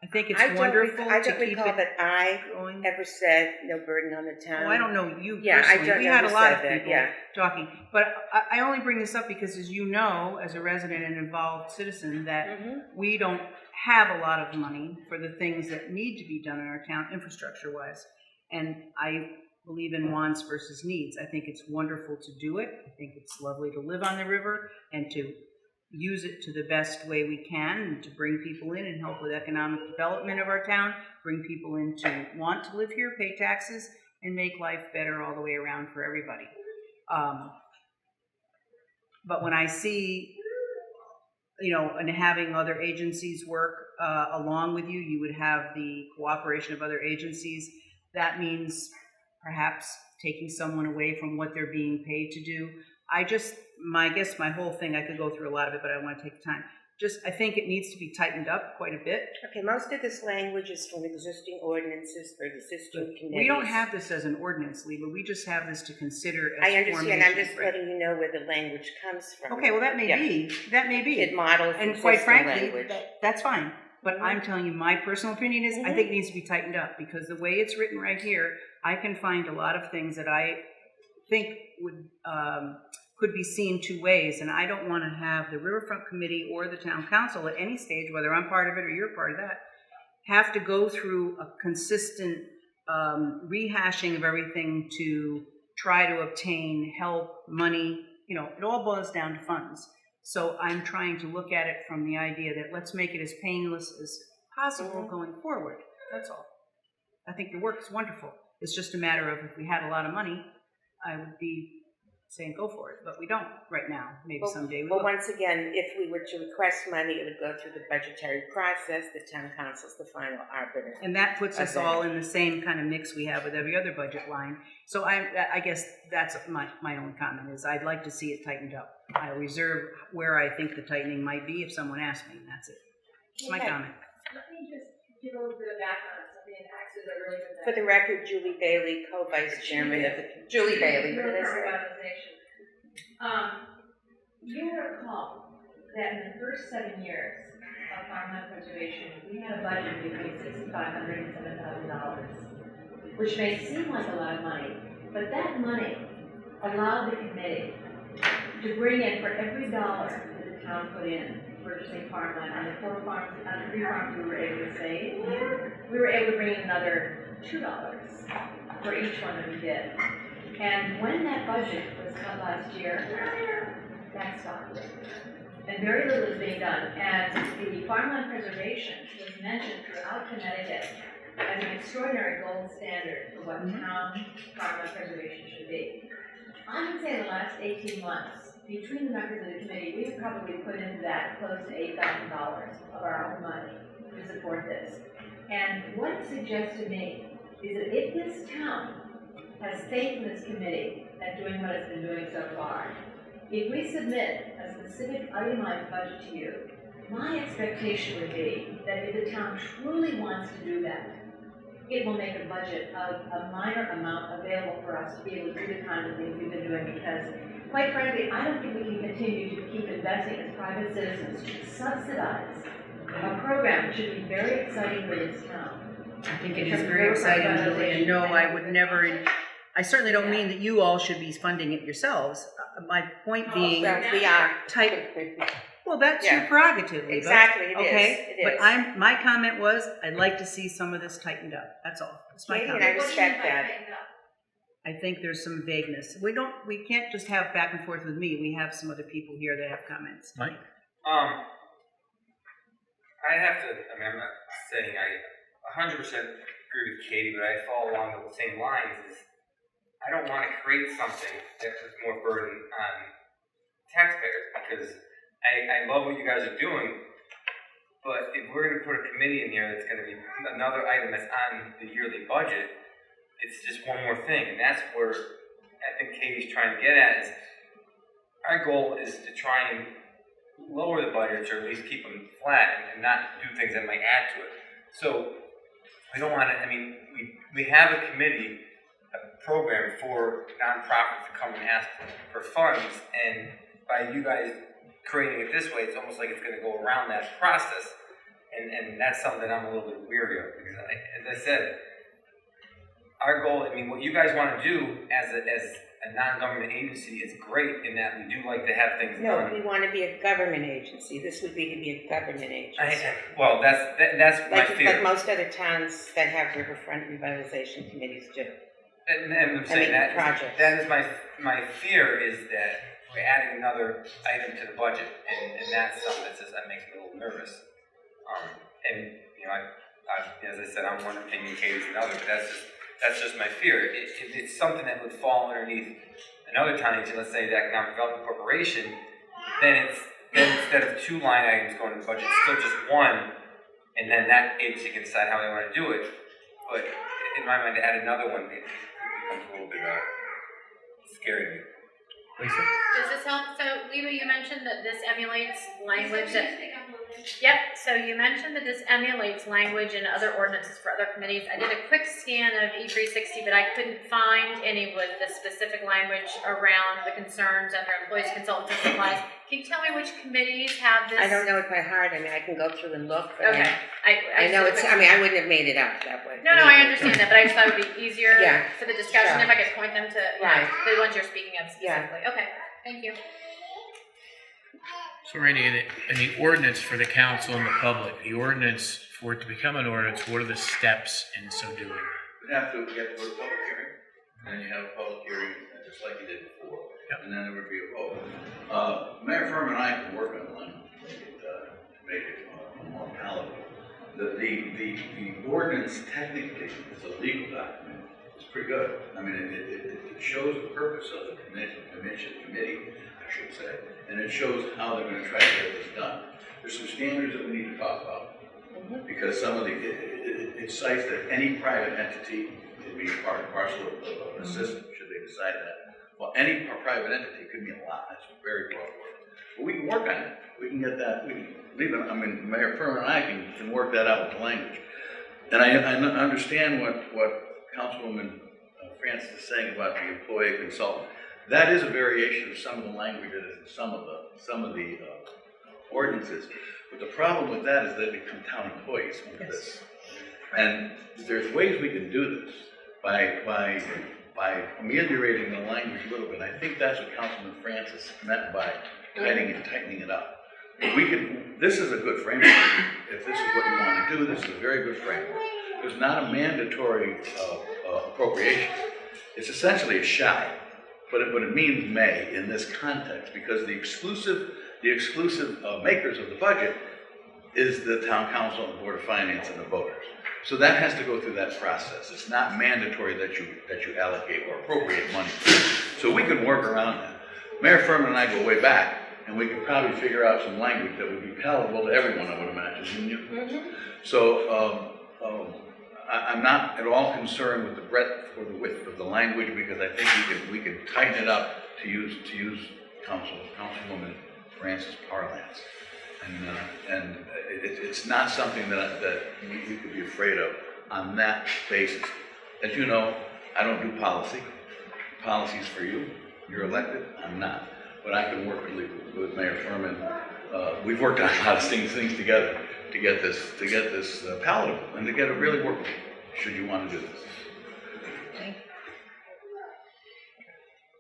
I think it's wonderful I to don't keep recall it that I going. ever said no burden on the town. Oh, I don't know you Yeah, I personally. don't We know had who a lot said of that, people yeah. talking, but I only bring this up because, as you know, as a resident and involved citizen, that we don't have a lot of money for the things that need to be done in our town, infrastructure-wise. And I believe in wants versus needs. I think it's wonderful to do it. I think it's lovely to live on the river and to use it to the best way we can, and to bring people in and help with economic development of our town, bring people in to want to live here, pay taxes, and make life better all the way around for everybody. But when I see, and having other agencies work along with you, you would have the cooperation of other agencies. That means perhaps taking someone away from what they're being paid to do. I guess my whole thing, I could go through a lot of it, but I want to take the time. I think it needs to be tightened up quite a bit. Okay, most of this language is from existing ordinances for existing committees. We don't have this as an ordinance, Lee, but we just have this to consider as I understand. I'm just formation. letting you know where the language comes from. Okay, well, that may be. That may be. It models And quite existing frankly, language. that's fine. But I'm telling you, my personal opinion is I think it needs to be tightened up, because the way it's written right here, I can find a lot of things that I think would could be seen two ways, and I don't want to have the Riverfront Committee or the Town Council at any stage, whether I'm part of it or you're part of that, have to go through a consistent rehashing of everything to try to obtain help, money. It all boils down to funds. So I'm trying to look at it from the idea that let's make it as painless as possible going forward. That's all. I think the work's wonderful. It's just a matter of, if we had a lot of money, I would be saying go for it, but we don't right now. Maybe someday we will. But once again, if we were to request money, it would go through the budgetary process. The town council's the final arbiter. And that puts us all in the same kind of mix we have with every other budget line. So I guess that's my only comment, is I'd like to see it tightened up. I reserve where I think the tightening might be if someone asks me, and that's it. It's my comment. Let me just give a little bit of background on something that taxes are really good. For the record, Julie Bailey, co-vice chairman of the, Julie Bailey. Organization. You recall that in the first 7 years of farmland preservation, we had a budget between $6,500 and $7,000, which may seem like a lot of money, but that money allowed the committee to bring in, for every dollar that the town put in purchasing farmland, on the 3 farms we were able to save, we were able to bring in another $2 for each one that we did. And when that budget was cut last year, that stopped. And very little is being done. And the farmland preservation was mentioned throughout Connecticut as an extraordinary gold standard for what town farmland preservation should be. I would say in the last 18 months, between the members of the committee, we've probably put into that close to $8,000 of our own money to support this. And what it suggests to me is that if this town has faith in this committee at doing what it's been doing so far, if we submit a specific itemized budget to you, my expectation would be that if the town truly wants to do that, it will make a budget of a minor amount available for us to be able to do the kind of things we've been doing, because, quite frankly, I don't think we can continue to keep investing as private citizens to subsidize a program that should be very exciting for this town. I think it is very exciting, Julie, and no, I would never, I certainly don't mean that you all should be funding it yourselves. My point being, Well, we are. well, that's Yeah. your prerogative, Eva. Exactly, it is. Okay, It but is. my comment was, I'd like to see some of this tightened up. That's all. That's my Katie, comment. and I respect that. I think there's some vagueness. We can't just have back and forth with me. We have some other people here that have comments. Mike? I have to, I'm not saying I 100% agree with Katie, but I follow along the same lines. Is I don't want to create something that puts more burden on taxpayers, because I love what you guys are doing, but if we're going to put a committee in here that's going to be another item that's on the yearly budget, it's just one more thing, and that's where I think Katie's trying to get at. Is our goal is to try and lower the budgets, or at least keep them flat, and not do things that might add to it. So we don't want to. I mean, we have a committee program for nonprofits to come and ask for funds, and by you guys creating it this way, it's almost like it's going to go around that process, and that's something that I'm a little bit weary of, because as I said, our goal, I mean, what you guys want to do as a non-government agency is great in that we do like to have things No, done. we want to be a government agency. This would be to be a government agency. Well, that's my Like fear. most other towns that have riverfront revitalization committees do. And I'm saying project. that is my fear is that we're adding another item to the budget, and that's something that makes me a little nervous. And you know, I as I said, I'm one opinion, Katie's another, but that's just my fear. If it's something that would fall underneath another town agency, let's say the Economic Development Corporation, then instead of 2 line items going to the budget, it's still just one, and then that agency can decide how they want to do it. But in my mind, to add another one, it becomes a little bit scary to me. Lisa? Does this help? So, Leva, you mentioned that this emulates language that... Yep, so you mentioned that this emulates language in other ordinances for other committees. I did a quick scan of E360, but I couldn't find any with the specific language around the concerns under employees, consultants, and supplies. Can you tell me which committees have this? I don't know it by heart. I mean, I can go through and look. But Okay. I know it's, I mean, I wouldn't have made it up that way. No, I understand that, but I just thought it would be easier Yeah, for the discussion sure. if I could point them to Right. the ones you're speaking of specifically. Okay, thank you. So Randy, in the ordinance for the council and the public, the ordinance, for it to become an ordinance, what are the steps in so doing? You have to go to public hearing, and then you have a public hearing, just like you did before. Yep. And then there would be a vote. Mayor Furman and I can work on one to make it more palatable. The ordinance technically is a legal document. It's pretty good. I mean, it shows the purpose of the committee, I should say, and it shows how they're going to try to get this done. There's some standards that we need to talk about, because some of it cites that any private entity can be part and parcel of a system, should they decide that. Well, any private entity could mean a lot. That's a very broad word. But we can work on it. We can get that. We can leave it. I mean, Mayor Furman and I can work that out with the language. And I understand what Councilwoman Francis is saying about the employee consultant. That is a variation of some of the language that is in some of the ordinances. But the problem with that is they become town employees under this. And there's ways we can do this by ameliorating the language a little bit. I think that's what Councilman Francis meant by tightening it up. This is a good framework. If this is what you want to do, this is a very good framework. It's not a mandatory appropriation. It's essentially a shall, but it means may in this context, because the exclusive makers of the budget is the town council and the board of finance and the voters. So that has to go through that process. It's not mandatory that you allocate or appropriate money. So we can work around that. Mayor Furman and I go way back, and we could probably figure out some language that would be palatable to everyone, I would imagine, wouldn't you? So I'm not at all concerned with the breadth or the width of the language, because I think we can tighten it up to use Councilwoman Francis' parlance. And it's not something that we could be afraid of on that basis. As you know, I don't do policy. Policy's for you. You're elected. I'm not. But I can work with Mayor Furman. We've worked on a lot of things together to get this palatable and to get it really workable, should you want to do this.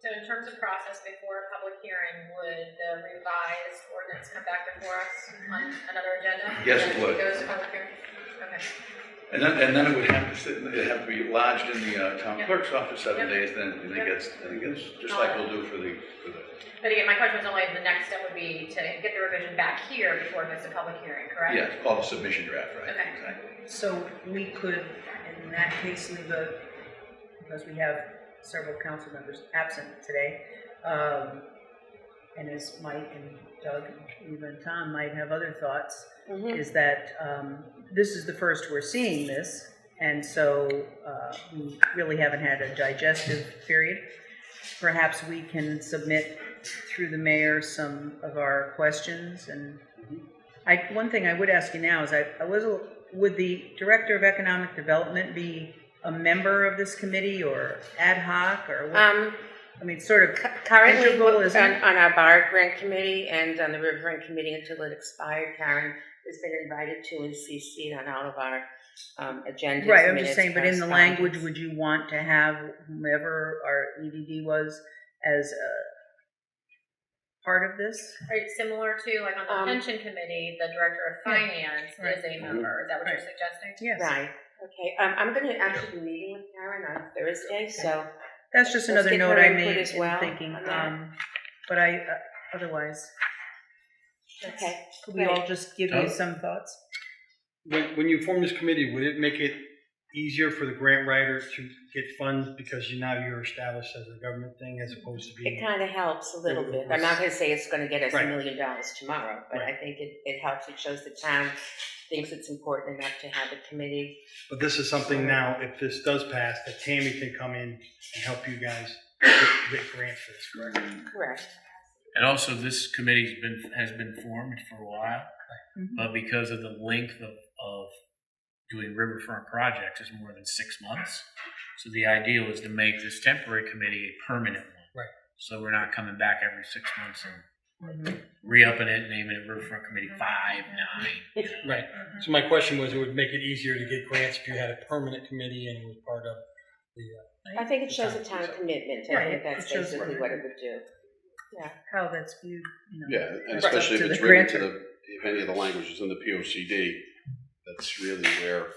So in terms of process before a public hearing, would the revised ordinance come back before us on another agenda? Yes, it would. It goes to public hearing? Okay. And then it would have to be lodged in the town clerk's office 7 days. Then it gets just like we'll do for the. But again, my question was only the next step would be to get the revision back here before it goes to public hearing, correct? Yeah, it's called a submission draft, right? Okay. Exactly. So we could, in that case, because we have several council members absent today, and as Mike and Doug and even Tom might have other thoughts, is that this is the first we're seeing this, and so we really haven't had a digestive period. Perhaps we can submit through the mayor some of our questions. And one thing I would ask you now is, would the Director of Economic Development be a member of this committee or ad hoc or what? I mean, sort of Currently, integral, on isn't it? our bar grant committee and on the riverfront committee until it expired, Karen has been invited to and CC'd on all of our agendas. Right, I'm minutes, just saying, but in the correspondence. language, would you want to have whomever our EDD was as a part of this? Right, similar to like on the pension committee, the director of finance Right. is a member. Is that what you're suggesting? Yes. Right, okay. I'm going to actually be meeting with Karen on Thursday, so. That's just Let's another get note her I input made as in well thinking, on that. but I, otherwise, Okay. could we all just give you some thoughts? When you form this committee, would it make it easier for the grant writer to get funds because you're established as a government thing as opposed to being? It kind of helps a little bit. I'm not going to say it's going to get us Right. $1 million tomorrow, but I think it helps. It shows the town thinks it's important enough to have a committee. But this is something now, if this does pass, that Tammy can come in and help you guys get grants for this, correct? Correct. And also, this committee has been formed for a while, Mhm. but because of the length of doing riverfront projects is more than 6 months. So the ideal is to make this temporary committee a permanent one. Right. So we're not coming back every 6 months and Mm-hmm. re-upping it, naming it Riverfront Committee 5, 9. Right. So my question was, it would make it easier to get grants if you had a permanent committee and it was part of the. I think it shows a town commitment. I Right, think that's it shows basically what- what it would do. Yeah. How that's viewed, you know. Yeah, and Right. especially To if it's the written to grantor. if any of the language is in the POCD, that's really where.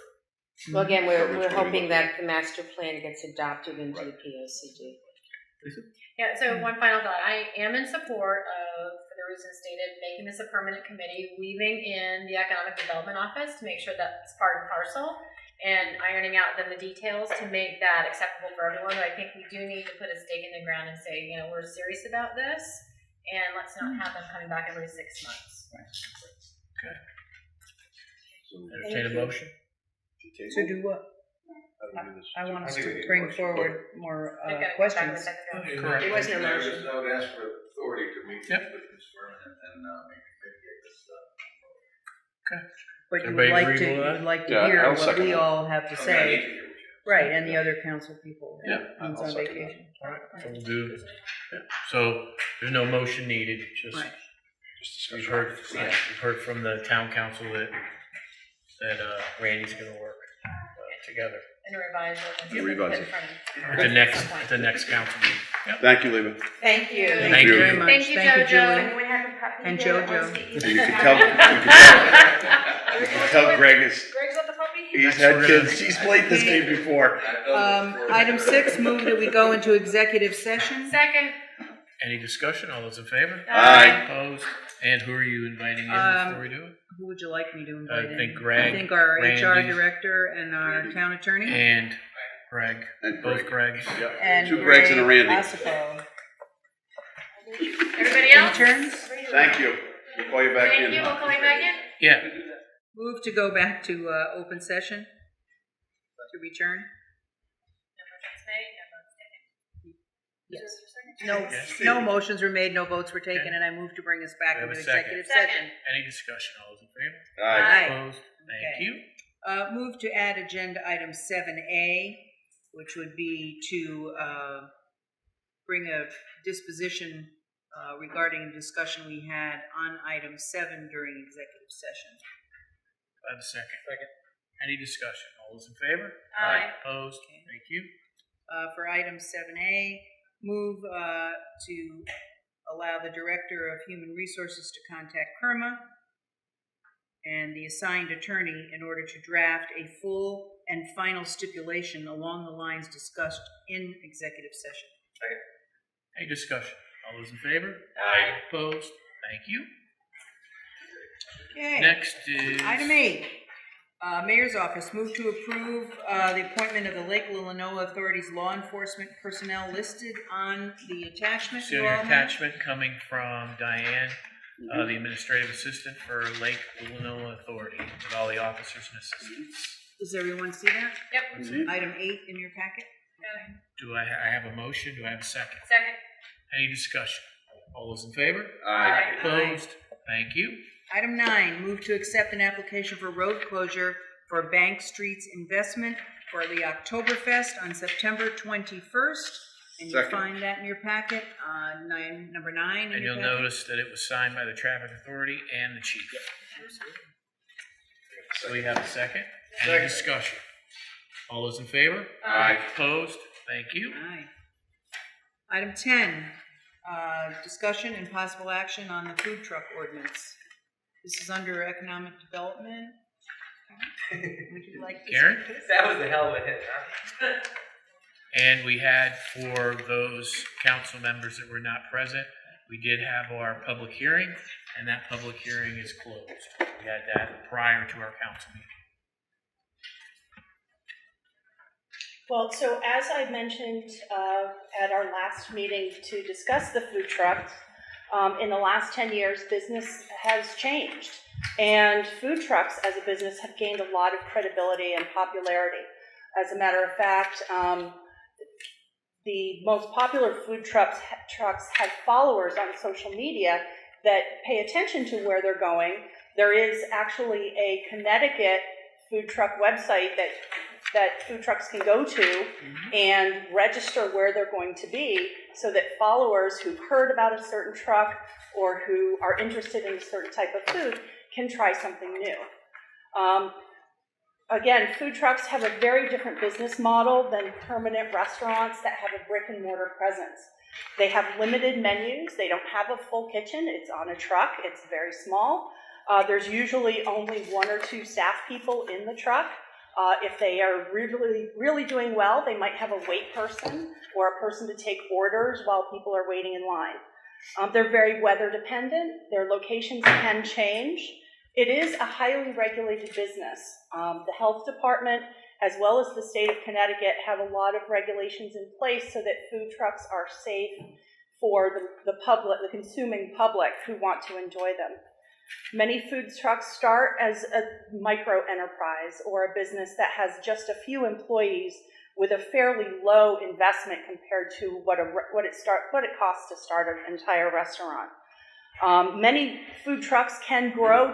Well, again, we're Government's gonna be hoping looking that the master plan gets adopted into the POCD. Yeah, so one final thought. I am in support of, for the reasons stated, making this a permanent committee, weaving in the Economic Development Office to make sure that it's part and parcel, and ironing out then the details to make that acceptable for everyone. But I think we do need to put a stake in the ground and say, you know, we're serious about this, and let's not have them coming back every 6 months. Entertain a motion? To do what? How do we do this? I want us I think we to need bring motion. forward more They've got to come back questions. with second. Correct. There was no I motion. would ask for authority to meet Yep. with Ms. Furman and maybe get this But you would Everybody like to, agreeable with that? you'd like to Yeah, hear I'll what second we that. all have to I need say. to hear what you have to say. Right, and the other council people. Yeah, One's I'll on second vacation. All right, so we'll do, yeah. So there's no motion needed, just, Right. Just you've discussion. heard from the town council that Randy's gonna work together And revise it. Yeah, revise Put in it. front of- at the next council meeting. Yep. Thank you, Leva. Thank you. Thank you you. very much. Thank you, Thank you, Jojo. Julie. And And Jojo. You can tell, you can tell Greg is, Greg's got the puppy? he's had kids, he's played this game before. Item 6, move that we go into executive session. Second. Any discussion? All those in favor? Aye. Opposed? And who are you inviting in before we do it? Who would you like me to invite in? think Greg, I think our HR Randy, director and our town attorney. And Greg, And both Greg. Gregs. Yeah. And Two Gregs and a Greg Randy. Ossipo. Everybody else? Interns? Thank you. We'll call you back in. Thank you. We'll call you back in. Yeah, Move to go back to open session. To return. Yes. No, Yes. no motions were made, no votes were taken, Okay. and I move to bring us back We have into a second. executive Second. session. any discussion? All those in favor? Aye. Aye. Opposed? Thank Okay. you. Move to add agenda item 7A, which would be to bring a disposition regarding a discussion we had on item 7 during executive session. I have a second. Any discussion? All those in favor? Aye. Opposed? Thank you. For item 7A, move to allow the Director of Human Resources to contact PERMA and the assigned attorney in order to draft a full and final stipulation along the lines discussed in executive session. Any discussion? All those in favor? Aye. Opposed? Thank you. Okay. Next is. Item 8, Mayor's Office, move to approve the appointment of the Lake Lillinois Authority's law enforcement personnel listed on the attachment. See you your all have. attachment coming from Diane, the administrative assistant for Lake Illinois Authority, with all the officers and assistants. Does everyone see that? Yep. Item 8 in your packet? Do I have a motion? Do I have a second? Second. Any discussion? All those in favor? Aye. Opposed? Thank you. Item 9, move to accept an application for road closure for Bank Street's investment for the Oktoberfest on September 21st. And you'll Second. find that in your packet, number 9 in And your you'll packet. notice that it was signed by the traffic authority and the chief. So we have a second. Any discussion? All those in favor? Aye. Opposed? Thank you. Aye. Item 10, discussion and possible action on the food truck ordinance. This is under economic development. Would you like to? Karen? That was a hell of a hit, huh? And we had, for those council members that were not present, we did have our public hearing, and that public hearing is closed. We had that prior to our council meeting. Well, so as I mentioned at our last meeting to discuss the food trucks, in the last 10 years, business has changed. And food trucks as a business have gained a lot of credibility and popularity. As a matter of fact, the most popular food trucks have followers on social media that pay attention to where they're going. There is actually a Connecticut food truck website that food trucks can go to and register where they're going to be, so that followers who've heard about a certain truck or who are interested in a certain type of food can try something new. Again, food trucks have a very different business model than permanent restaurants that have a brick and mortar presence. They have limited menus. They don't have a full kitchen. It's on a truck. It's very small. There's usually only 1 or 2 staff people in the truck. If they are really doing well, they might have a wait person or a person to take orders while people are waiting in line. They're very weather dependent. Their locations can change. It is a highly regulated business. The health department, as well as the state of Connecticut, have a lot of regulations in place so that food trucks are safe for the public, the consuming public who want to enjoy them. Many food trucks start as a micro enterprise or a business that has just a few employees with a fairly low investment compared to what it costs to start an entire restaurant. Many food trucks can grow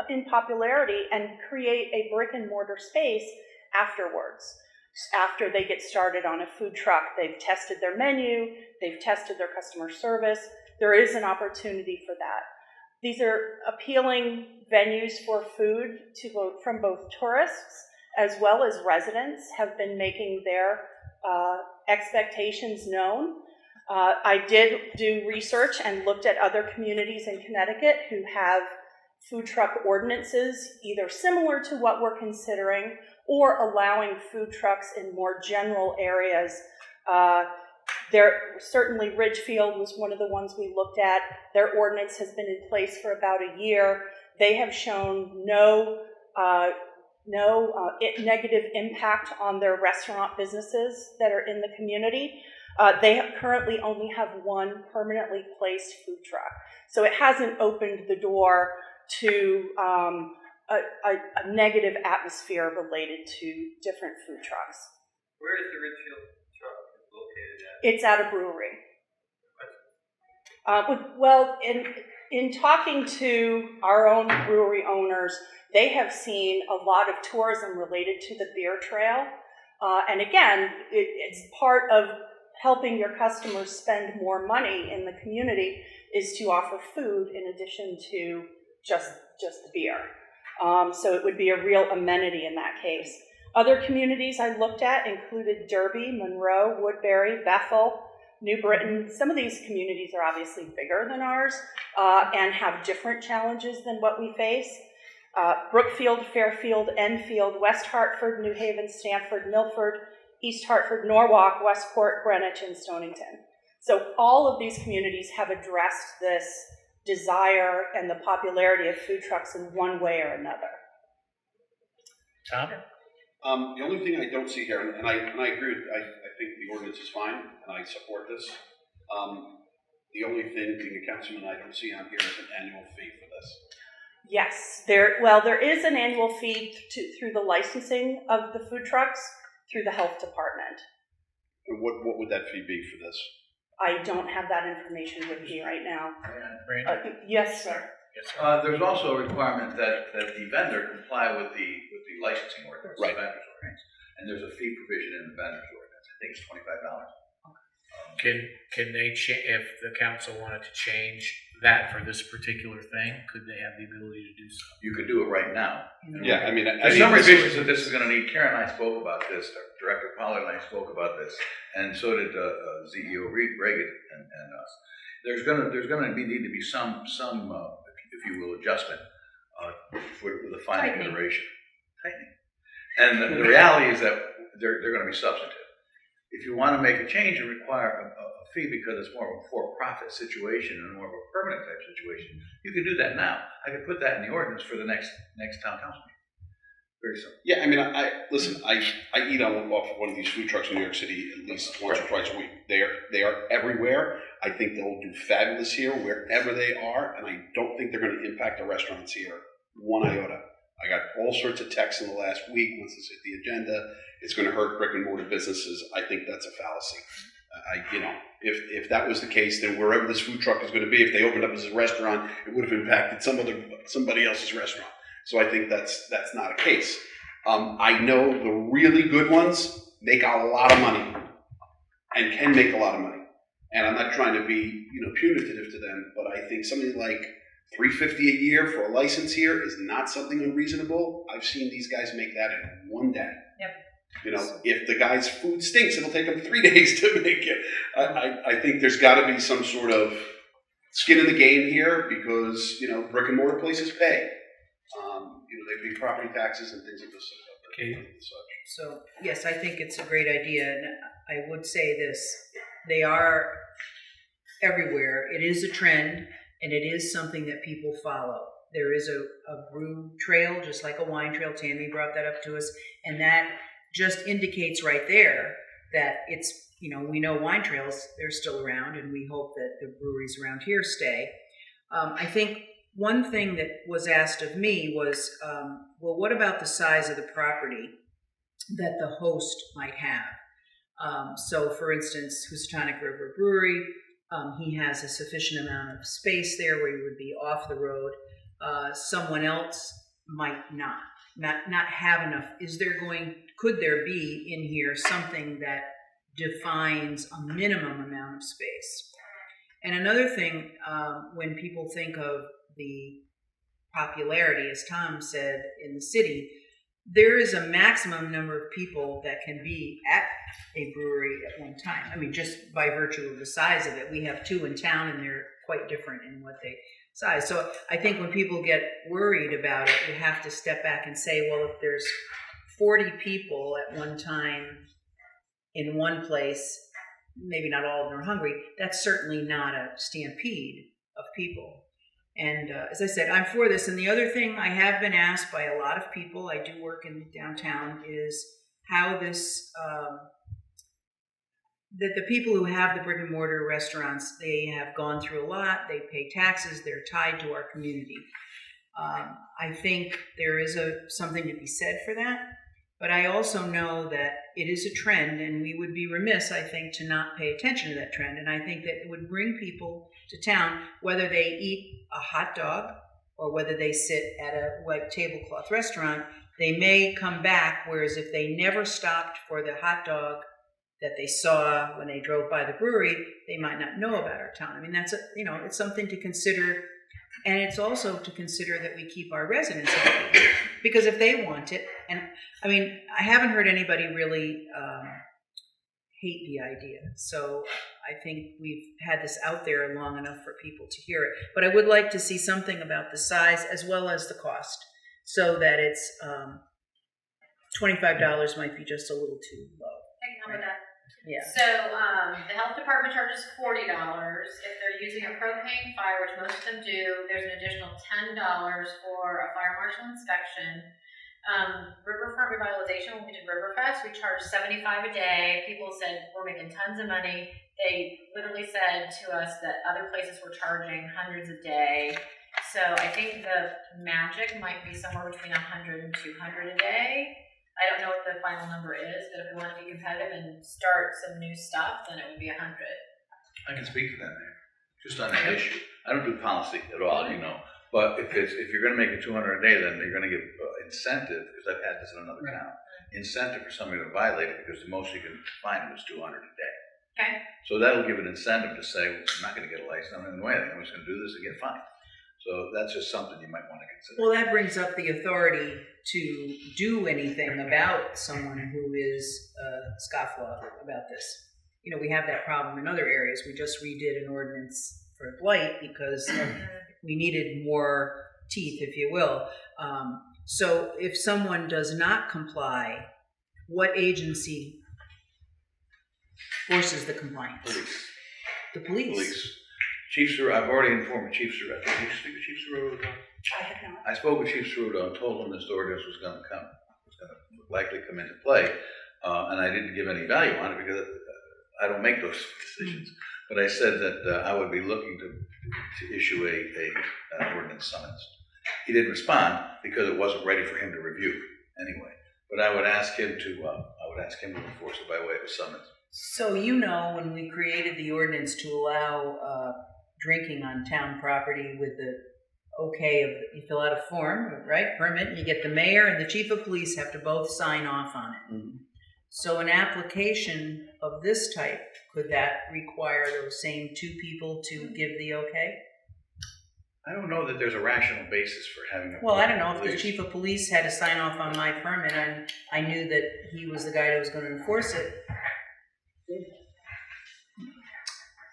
in popularity and create a brick and mortar space afterwards. After they get started on a food truck, they've tested their menu, they've tested their customer service. There is an opportunity for that. These are appealing venues for food from both tourists as well as residents have been making their expectations known. I did do research and looked at other communities in Connecticut who have food truck ordinances either similar to what we're considering or allowing food trucks in more general areas. Certainly Ridgefield was one of the ones we looked at. Their ordinance has been in place for about a year. They have shown no negative impact on their restaurant businesses that are in the community. They currently only have 1 permanently placed food truck. So it hasn't opened the door to a negative atmosphere related to different food trucks. Where is the Ridgefield truck located at? It's at a brewery. Well, in talking to our own brewery owners, they have seen a lot of tourism related to the beer trail. And again, it's part of helping your customers spend more money in the community is to offer food in addition to just the beer. So it would be a real amenity in that case. Other communities I looked at included Derby, Monroe, Woodbury, Bethel, New Britain. Some of these communities are obviously bigger than ours and have different challenges than what we face. Brookfield, Fairfield, Enfield, West Hartford, New Haven, Stamford, Milford, East Hartford, Norwalk, Westport, Greenwich, and Stonington. So all of these communities have addressed this desire and the popularity of food trucks in one way or another. Tom? The only thing I don't see here, and I agree with, I think the ordinance is fine, and I support this. The only thing, being a councilman, I don't see on here is an annual fee for this. Yes, there is an annual fee through the licensing of the food trucks through the health department. And what would that fee be for this? I don't have that information with me right now. Brandon? Yes, sir. Yes, sir. There's also a requirement that the vendor comply with the licensing ordinance. Right. The vendor's ordinance. And there's a fee provision in the vendor's ordinance. I think it's $25. Can they if the council wanted to change that for this particular thing, could they have the ability to do so? You could do it right now. Yeah, I mean, There's some revisions that this is going to need. Karen and I spoke about this. Director Pollard and I spoke about this, and so did CEO Reagan and us. There's going to need to be some if you will, adjustment for the final iteration. Tightening. And the reality is that they're going to be substantive. If you want to make a change and require a fee because it's more of a for-profit situation and more of a permanent type situation, you can do that now. I can put that in the ordinance for the next town council meeting. Very simple. Yeah, I mean, I eat off of one of these food trucks in New York City at least once or twice a week. They are everywhere. I think they'll do fabulous here wherever they are, and I don't think they're going to impact the restaurants here one iota. I got all sorts of texts in the last week. Once it's hit the agenda, it's going to hurt brick and mortar businesses. I think that's a fallacy. If that was the case, then wherever this food truck is going to be, if they opened up as a restaurant, it would have impacted somebody else's restaurant. So I think that's not a case. I know the really good ones make a lot of money and can make a lot of money. And I'm not trying to be punitive to them, but I think something like $350 a year for a license here is not something unreasonable. I've seen these guys make that in one day. Yep. If the guy's food stinks, it'll take him 3 days to make it. I think there's got to be some sort of skin in the game here because, brick and mortar places pay. They pay property taxes and things of this sort. Okay. So, yes, I think it's a great idea, and I would say this, they are everywhere. It is a trend, and it is something that people follow. There is a brew trail, just like a wine trail. Tammy brought that up to us, and that just indicates right there that it's, we know wine trails, they're still around, and we hope that the breweries around here stay. I think one thing that was asked of me was, well, what about the size of the property that the host might have? So, for instance, Housatonic River Brewery, he has a sufficient amount of space there where he would be off the road. Someone else might not have enough. Could there be in here something that defines a minimum amount of space? And another thing, when people think of the popularity, as Tom said, in the city, there is a maximum number of people that can be at a brewery at one time. I mean, just by virtue of the size of it. We have 2 in town, and they're quite different in what they size. So I think when people get worried about it, you have to step back and say, well, if there's 40 people at one time in one place, maybe not all of them are hungry, that's certainly not a stampede of people. And as I said, I'm for this. And the other thing I have been asked by a lot of people, I do work in downtown, is how this, that the people who have the brick and mortar restaurants, they have gone through a lot, they pay taxes, they're tied to our community. I think there is something to be said for that. But I also know that it is a trend, and we would be remiss, I think, to not pay attention to that trend. And I think that it would bring people to town, whether they eat a hot dog or whether they sit at a white tablecloth restaurant, they may come back, whereas if they never stopped for the hot dog that they saw when they drove by the brewery, they might not know about our town. I mean, that's it's something to consider. And it's also to consider that we keep our residents happy, because if they want it, and I mean, I haven't heard anybody really hate the idea. So I think we've had this out there long enough for people to hear it. But I would like to see something about the size as well as the cost, so that it's $25 might be just a little too low. I can help with that. Yeah. So the health department charges $40. If they're using a propane fire, which most of them do, there's an additional $10 for a fire marshal inspection. Riverfront revitalization, when we did Riverfest, we charged $75 a day. People said we're making tons of money. They literally said to us that other places were charging hundreds a day. So I think the magic might be somewhere between 100 and 200 a day. I don't know what the final number is, but if we want to be competitive and start some new stuff, then it would be 100. I can speak to that, Mayor. Just on that issue. I don't do policy at all, But if you're gonna make it 200 a day, then you're gonna give incentive, because I've had this in another town, incentive for somebody to violate it, because the most you can find is 200 a day. Okay. So that'll give an incentive to say, well, I'm not gonna get a license, I'm not gonna do anything, I'm just gonna do this and get fined. So that's just something you might wanna consider. Well, that brings up the authority to do anything about someone who is scofflaw about this. You know, we have that problem in other areas. We just redid an ordinance for blight because we needed more teeth, if you will. So if someone does not comply, what agency forces the compliance? Police. The police. Police. Chief Cerruto, I've already informed Chief Cerruto. Did you speak with Chief Cerruto? I have not. I spoke with Chief Cerruto and told him this ordinance was gonna likely come into play. And I didn't give any value on it because I don't make those decisions. But I said that I would be looking to issue an ordinance summons. He didn't respond because it wasn't ready for him to review anyway. But I would ask him to enforce it by way of a summons. So you know, when we created the ordinance to allow drinking on town property with the okay of, you fill out a form, right, permit, and you get the mayor and the chief of police have to both sign off on it. Mm-hmm. So an application of this type, could that require those same two people to give the okay? I don't know that there's a rational basis for having a. Well, I don't know, if the chief of police had to sign off on my permit and I knew that he was the guy that was gonna enforce it.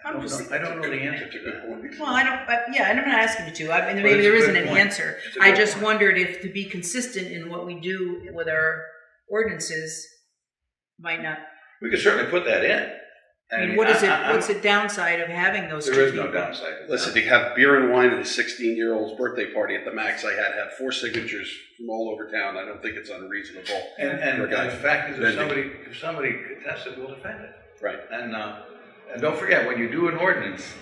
I don't know the answer to that. Well, I don't, yeah, and I'm not asking you to, I mean, Well, maybe there it's a isn't good an point. answer. It's a I good just point. wondered if, to be consistent in what we do with our ordinances, might not, We could certainly put that in. I mean, what's the downside of having those two There is people? no downside. Listen, to have beer and wine at a 16-year-old's birthday party at the max, I had to have 4 signatures from all over town. I don't think it's unreasonable. And for a guy the fact is, vending. if somebody contests it, we'll defend it. Right. And don't forget, when you do an ordinance,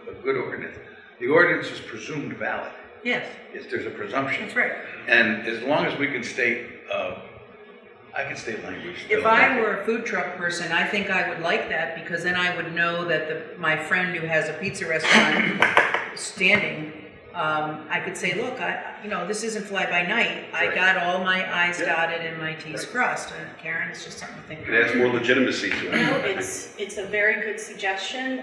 a good ordinance, the ordinance is presumed valid. Yes, There's a presumption. that's right. And as long as we can state, I can state language. If I were a food truck person, I think I would like that, because then I would know that my friend who has a pizza restaurant standing, I could say, look, this isn't fly by night. I got all my I's dotted and my T's crossed. And Karen, it's just something to think It about. adds more legitimacy to No, it. it's a very good suggestion.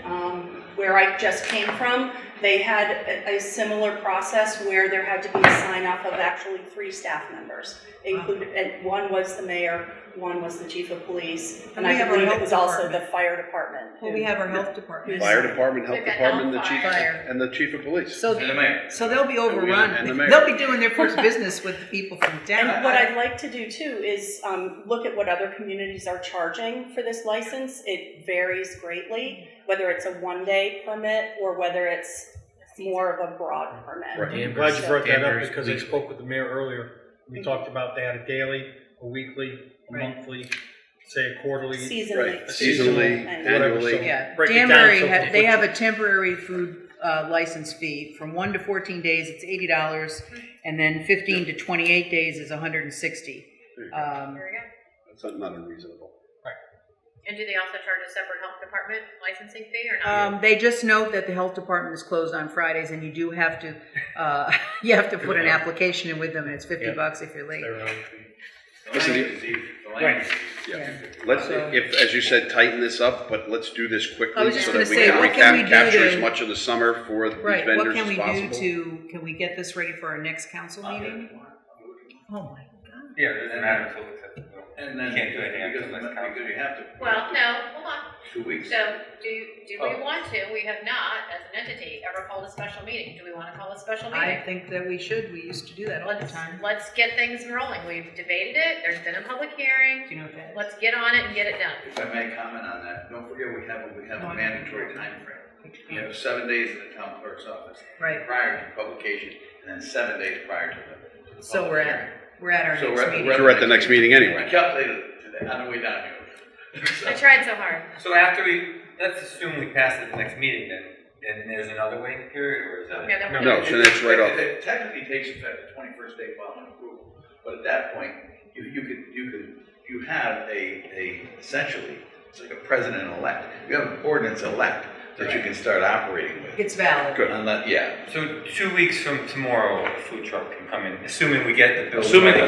Where I just came from, they had a similar process where there had to be a sign off of actually 3 staff members. Included, and one was the mayor, one was the chief of police, and we I have our believe it health was also department. the fire department. Well, we have our health department. Fire department, health We've got department, the L5. chief, Fire. and the chief of police. So, And the mayor. so they'll be And the overrun. mayor. They'll be doing their first business with the people from And town. what I'd like to do too is look at what other communities are charging for this license. It varies greatly, whether it's a 1-day permit or whether it's more of a broad permit. Right. I'm glad you brought that up Danvers because I weekly. spoke with the mayor earlier. We talked about they had a daily, a weekly, a Right. monthly, say a quarterly. Seasonally. Right, seasonally, And- whatever, annually. so Yeah, break it down Danbury, so they have a temporary food license fee. From 1 to 14 days, it's $80, and then 15 to 28 days is $160. There we go. That's not unreasonable. And do they also charge a separate health department licensing fee or not? They just note that the health department is closed on Fridays, and you do have to, you have to put an application in with them, and it's $50 if you're late. Their own fee. Listen, Right. Yeah. Let's, if, as you said, tighten this up, but let's do this I quickly was just so gonna that we say, can what can we do capture to- as much of the summer for these Right, what vendors can as we possible. can we get this ready for our next council meeting? Oh, my God. Yeah, it doesn't matter until it's, And then, you can't do anything because until next council. you have to. Well, no, hold on. 2 weeks. So, do we want to, we have not, as an entity, ever called a special meeting. Do we want to call a special I meeting? think that we should. We used to do that all the Let's, time. let's get things rolling. We've debated it. There's been a public hearing. Do you know what that is? Let's get on it and get it done. If I may comment on that, don't forget we have a mandatory time frame. You have 7 days in the town clerk's office. Right. Prior to publication, and then 7 days prior to the. So public hearing. we're at our So next meeting. We're at the next meeting anyway. I calculated it today, on the way down here. I tried so hard. So after let's assume we pass it at the next meeting, then there's another waiting period, or is that? Okay, then we're No, done. so that's right off. It technically takes effect the 21st day following approval, but at that point, you have essentially, it's like a president-elect. You have an ordinance-elect, that you can start operating with. It's valid. Good. Yeah. So 2 weeks from tomorrow, a food truck can come in, assuming we get the building.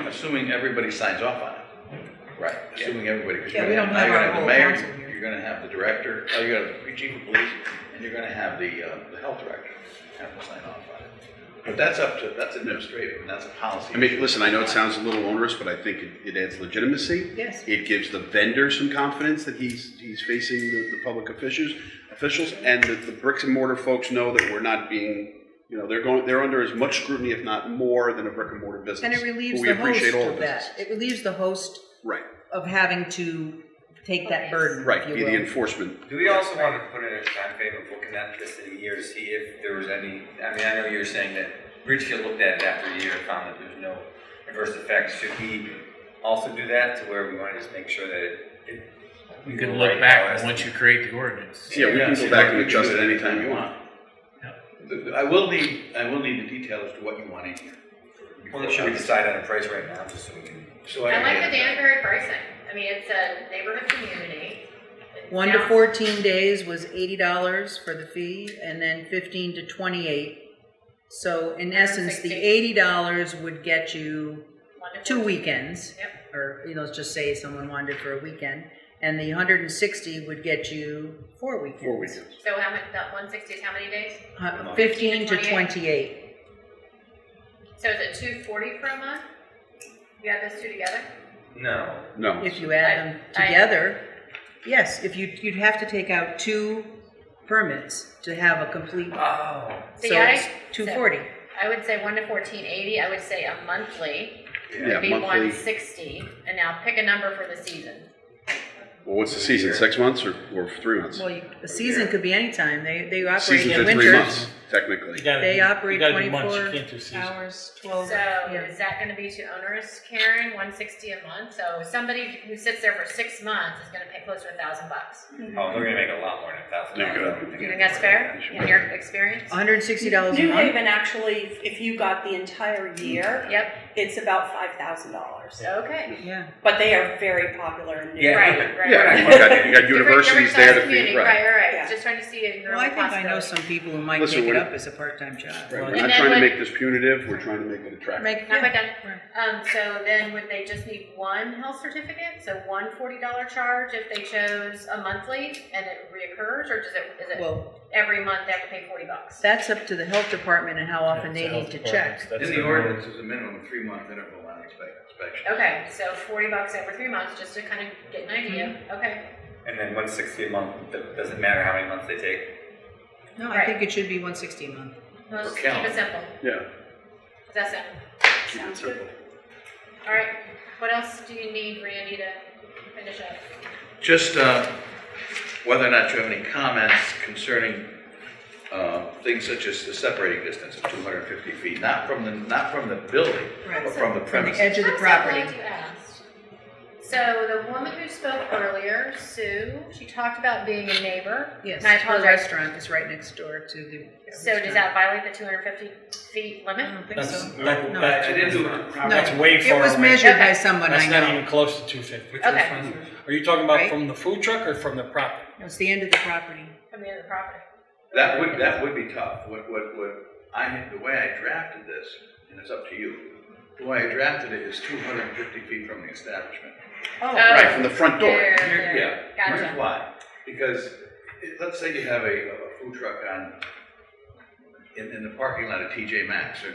Assuming everybody signs off on it. Right, assuming everybody. 'Cause Yeah, you're we gonna don't now have you're our gonna whole the mayor, council here. you're gonna have the director, you're gonna have the chief of police, and you're gonna have the health director have to sign off on it. But that's administrative, and that's a policy. I mean, issue. listen, I know it sounds a little onerous, but I think it adds legitimacy. Yes. It gives the vendor some confidence that he's facing the public officials, and the bricks and mortar folks know that we're not being, they're under as much scrutiny, if not more, than a brick and mortar business. And it relieves But we the host appreciate all of that. businesses. It relieves the host Right, of having to take that burden, right, if you be the will. enforcement. Do we also want to put in a time frame of looking at this in a year to see if there was any, I mean, I know you're saying that Ridgefield looked at it after a year and found that there's no adverse effects. Should we also do that to where we want to just make sure that You can look back once you create the ordinance. Yeah, we can go back and adjust it anytime you want. I will need the detail as to what you want in here. Well, should we decide on a price right now, just so we can? I like the Danbury pricing. I mean, it's a neighborhood community. It 1 to sounds- 14 days was $80 for the fee, and then 15 to 28. So in essence, the $80 would get you 1 to 2 14. weekends. Yep. Or, let's just say someone wanted it for a weekend. And the 160 would get you 4 weekends. 4 weekends. So how much, that 160 is how many days? 15 to 28. So is it 240 for a month? You add those two together? No. If you add them together, yes, if you'd have to take out 2 permits to have a complete. Oh. So See, it's 240. So I would say 1 to 1480. I would say a monthly Yeah, would be monthly. 160. And now pick a number for the season. Well, what's the season, 6 months or 3 months? Well, a season could be any time. They operate Seasons in are 3 winter. months, technically. They operate you gotta do months, you 24 can't do seasons. hours, 12. So yeah. is that going to be too onerous, Karen? 160 a month. So somebody who sits there for 6 months is going to pay close to $1,000. Oh, they're gonna make a lot more than $1,000. You think that's fair in your experience? $160 a New month. Haven actually, if you got the entire year, Yep. it's about $5,000. Okay. Yeah. But they are very popular in New Yeah. Haven. Right. Yeah, you got universities there to feed, right. Right. Yeah. Just trying to see it. Well, I think I know some people who might Listen, take it when- up as a part-time job. Right, we're And not then trying to when- make this punitive, we're trying to make it attractive. Not quite done. Right. So then would they just need one health certificate? So one $40 charge if they chose a monthly and it reoccurs, or is it Well, every month they have to pay $40? that's up to the health department and how often they need to check. In the ordinance, there's a minimum 3-month interval on inspection. Okay, so $40 every 3 months, just to kind of get an idea. Okay. And then 160 a month, doesn't matter how many months they take. No, I Right. think it should be 160 a month. Well, just Per keep calendar. it simple. Yeah, Does that sound? keep it simple. All right. What else do you need, Randy, to finish up? Just whether or not you have any comments concerning things such as the separating distance of 250 feet, not from the building, Right. but from the From the premises. edge of the I'm so property. glad you asked. So the woman who spoke earlier, Sue, she talked about being a neighbor. Yes, And I her apologize. restaurant is right next door to the. So does that violate the 250 feet I limit? don't think That's, so. that, No. that's, I didn't do that's way It far was away. measured by Okay. someone I That's not know. even close to 250. Okay. Are you talking about Right. from the food truck or from the property? It's the end of the property. From the other property. That would be tough. The way I drafted this, and it's up to you, the way I drafted it is 250 feet from the establishment. Oh, Right, from the front door. There. Yeah, Gotcha. here's why. Because let's say you have a food truck in the parking lot of TJ Maxx, or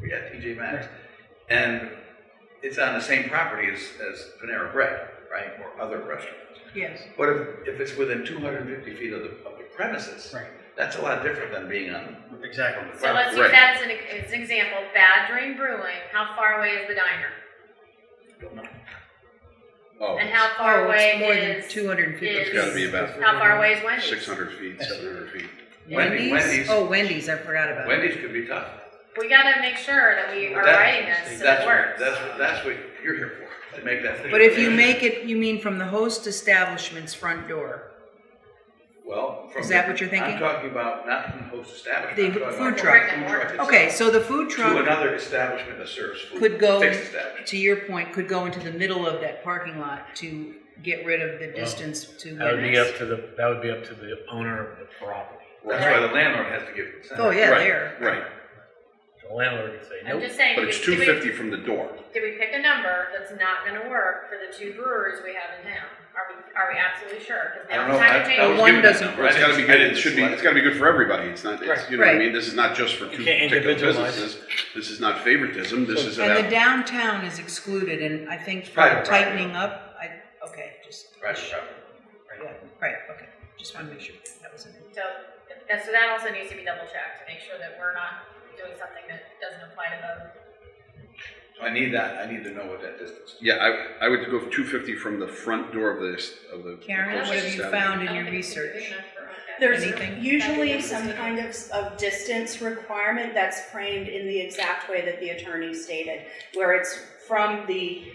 TJ Maxx, and it's on the same property as Panera Bread, right, or other restaurants. yes. But if it's within 250 feet of the premises, Right. that's a lot different than being on Exactly. the So let's use Right. that as an example. Bad Dream Brewing, how far away is the diner? Oh, And how far Oh, away it's more than is 250 is- it's gotta be about how far away is Wendy's? 600 feet, 700 feet. Wendy's? Oh, Wendy's, I forgot about it. Wendy's could be tough. We gotta make sure that we are That- writing this so it works. That's what you're here for, to make that. But if you make it, you mean from the host establishment's front door? Well, Is that what you're thinking? I'm talking about not from the host establishment. The I'm talking food about truck. the food truck itself. Okay, so the food To truck, another establishment that serves food. could go, Fixed establishment. to your point, could go into the middle of that parking lot to get rid of the distance to That would be witness? up to that would be up to the owner of the property. That's why the landlord has to give consent. Oh, yeah, Right, there. Right, The landlord would say, I'm nope. just saying, but do it's we- do we- 250 from the door. Do we pick a number that's not gonna work for the 2 brewers we have in town? Are we absolutely sure? Because I don't now know, it's time to I change. was One given that doesn't- number. Well, it's gotta be good, it I should be, didn't it's gotta be good for everybody, it's not, it's, you know what I Right. mean, this is not just for two can't particular individualize. businesses. This is not favoritism, this is And the about, downtown is excluded, and I think Private tightening up, okay, just. Private property. Yeah, right, okay, just want to make sure that was in it. So that also needs to be double checked to make sure that we're not doing something that doesn't apply to them. I need that, I need to know what that distance is. yeah, I would go 250 from the front door of this, of the. Karen, what have you found in your research? There's Anything? usually some kind of distance requirement that's framed in the exact way that the attorney stated, where it's from the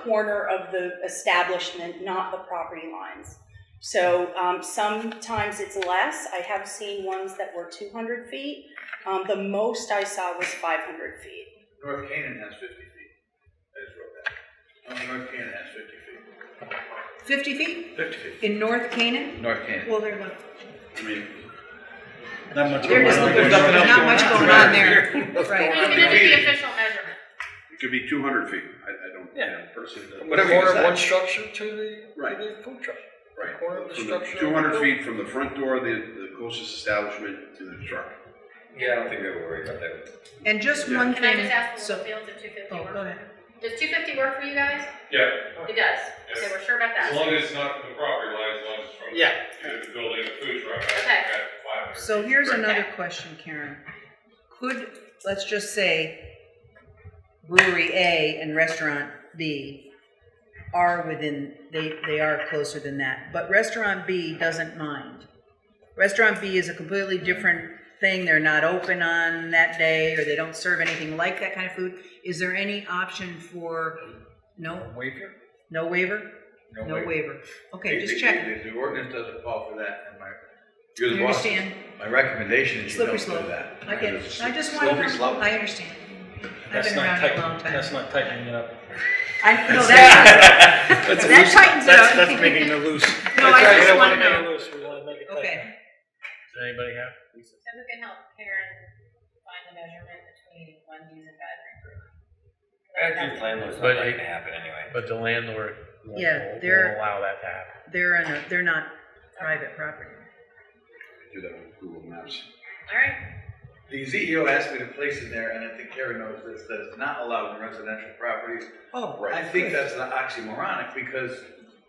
corner of the establishment, not the property lines. So sometimes it's less. I have seen ones that were 200 feet. The most I saw was 500 feet. North Canaan has 50 feet. I just wrote that. North Canaan has 50 feet. 50 feet 50 feet. in North Canaan? North Canaan. Well, they're not, I mean, Not much they're going just, on. there's not much going on there, Even right? if it's the official measurement. it could be 200 feet, I don't, you know, personally. From the Whatever you corner of decide. one structure to the, Right. to the food truck. Right, Corner of the from the structure. 200 feet from the front door, the closest establishment to the truck. Yeah, I don't think they were worried about that. And just Yeah. one Can I thing, just ask the so, Littlefields if 250 oh, works? go ahead. Does 250 work for you guys? Yeah, It does. Yes. Okay, we're sure about that. as long as it's not from the property line, as long as it's from the building, the food truck, Okay. I got 500. So here's Right. another question, Karen. Could, let's just say brewery A and restaurant B are within, they are closer than that, but restaurant B doesn't mind. Restaurant B is a completely different thing, they're not open on that day, or they don't serve anything like that kind of food. Is there any option for, no, Waiver? no waiver? No waiver. Okay, just check. The ordinance doesn't call for that, and you're the You boss. understand? My recommendation is you don't Slippery do slope. that. I get it. I just want Slippery to, slope. I understand. I've That's been not around it a long time. That's not tightening it up. No, that tightens it up. That's making it loose. No, I We just don't want to make it know. loose, we want to make it tight. Okay, Does anybody have? So who can help Karen find the measurement between Wendy's and Bad Drink Brew? I think landlord's But not it- gonna happen anyway. But the landlord Yeah, won't they're- allow that to happen. they're not private property. Do that with Google Maps. All right. The CEO asked me to place in there, and I think Karen knows this, that it's not allowed in residential properties. Oh, I think that's an oxymoronic, because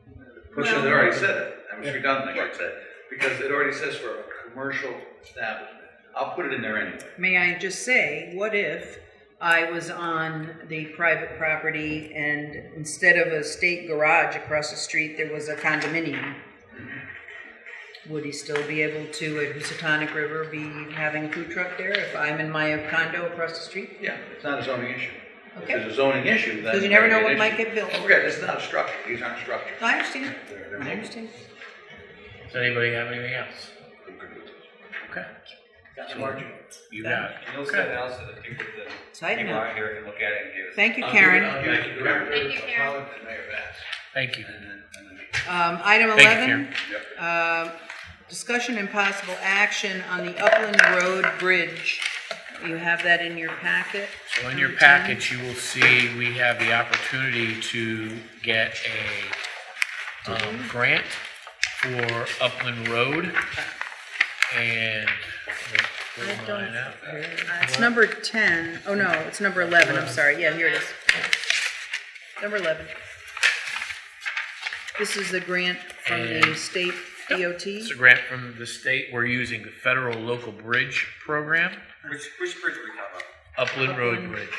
the person Well- had already said it, I was redundant, I said, because it already says for a commercial establishment. I'll put it in there anyway. May I just say, what if I was on the private property and instead of a state garage across the street, there was a condominium? Would he still be able to, at Housatonic River, be having a food truck there if I'm in my condo across the street? Yeah, it's not a zoning issue. If Okay. there's a zoning issue, then. Because you never know it may what be an might issue. get built. Don't forget, this is not a structure, these aren't structures. I understand, They're I mobile. understand. Does anybody have anything else? Okay, Got some margin. you got it. And you'll Okay. send it out so that people Side note. out here can look at it and give us. Thank you, I'll Karen. give it to the director Thank you, of Karen. Holland and Mayor Bass. Thank you. And then- Item Thank you, 11, discussion and possible action on the Upland Road Bridge. You have that in your packet. So in your package, you will see we have the opportunity to get a grant for Upland Road. And we'll pull mine out. It's number 10. Oh, no, it's number 11, I'm sorry. Yeah, here it is. Number 11. This is the grant from the And- state DOT. It's a grant from the state. We're using the federal local bridge program, Which bridge were we talking about? Upland Road Upland. Bridge.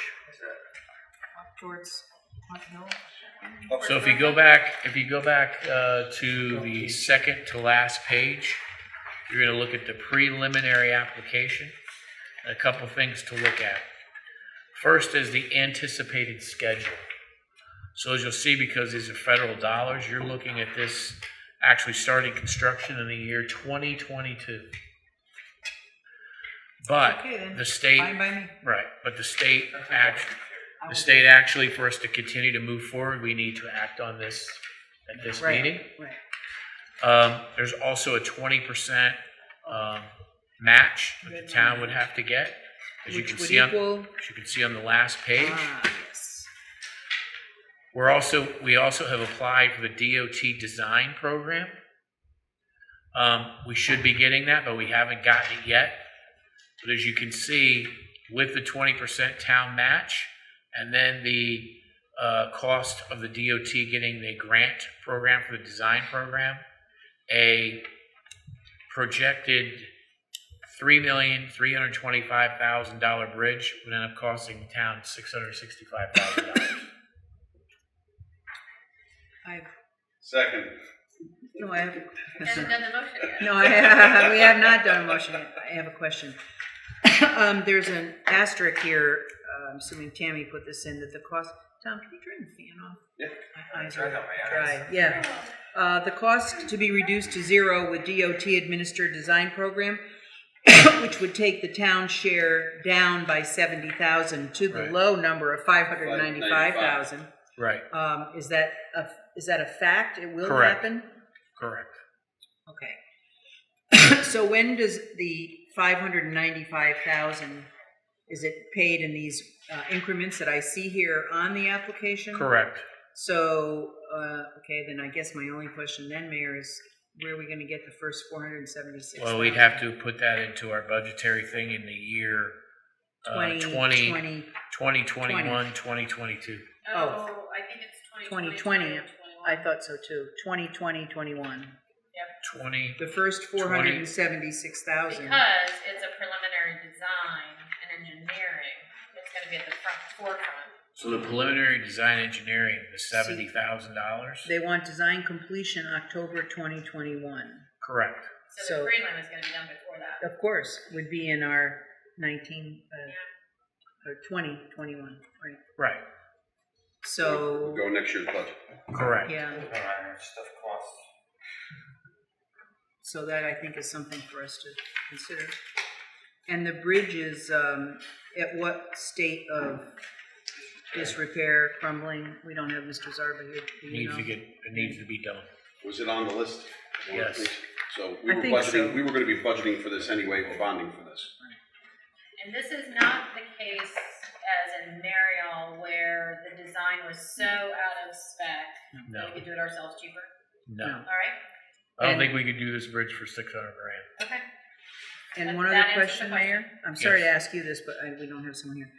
Up towards Hunt Hill. So if you go back to the second to last page, you're going to look at the preliminary application. A couple things to look at. First is the anticipated schedule. So as you'll see, because these are federal dollars, you're looking at this actually starting construction in the year 2022. But Okay, then. the state, Fine by me. right, but the state actually, for us to continue to move forward, we need to act on this at this Right, meeting. right. There's also a 20% match that the town would have to get, as you Which can would see equal? as you can see on the last page. Yes. We also have applied for the DOT design program. We should be getting that, but we haven't gotten it yet. But as you can see, with the 20% town match, and then the cost of the DOT getting the grant program for the design program, a projected $3,325,000 bridge would end up costing the town $665,000. Second. No, I have. Hasn't done the motion yet. No, we have not done a motion yet. I have a question. There's an asterisk here, I'm assuming Tammy put this in, that the cost, Tom, can you turn the fan off? Yeah. My eyes are dry, yeah. The cost to be reduced to zero with DOT administered design program, which would take the town share down by 70,000 to the Right. low number of 595,000. Right. Is that a fact? It will Correct. happen? Correct. Okay. So when does the 595,000, is it paid in these increments that I see here on the application? Correct. So, okay, then I guess my only question then, Mayor, is where are we going to get the first 476,000? Well, we'd have to put that into our budgetary thing in the year 2021, 2022. Oh. I think it's 2020. I thought so too. 2020, 21. 20. The first 476,000. Because it's a preliminary design and engineering, it's gonna be at the forefront. So the preliminary design engineering, the $70,000. They want design completion October 2021. Correct. So the prelim is gonna be done before that. Of course, would be in our 2021, right? Right. So, Go next year's budget. Correct. yeah, Stuff costs. so that I think is something for us to consider. And the bridge is, at what state of disrepair, crumbling? We don't have Mr. Zarba here. Do you know? It needs to be done. Was it on the list? Yes. So I think so. we were gonna be budgeting for this anyway, we're bonding for this. And this is not the case as in Mariel, where the design was so out of spec No. that we could do it ourselves cheaper. No. No. All right? I don't think we could do this bridge for $600,000. Okay. And That- one that other answers the question, question. Mayor? I'm sorry to Yes. ask you this, but we don't have someone here.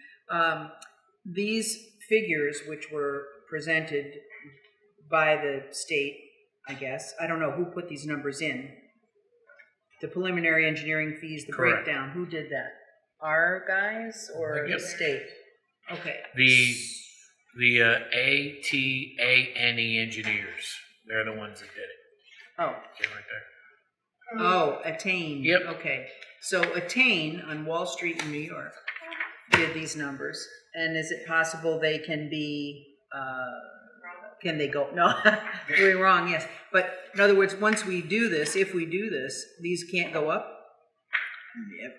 These figures which were presented by the state, I guess, I don't know who put these numbers in. The preliminary engineering fees, the Correct. breakdown, who did that? Our guys or the Yep. state? Okay. The ATANE engineers, they're the ones that did it. Oh, Okay, right there. oh, Attain. Yep. Okay. So Attain on Wall Street in New York did these numbers. And is it possible they can be, can they go, no, we're wrong, yes. But in other words, once we do this, if we do this, these can't go up? Never.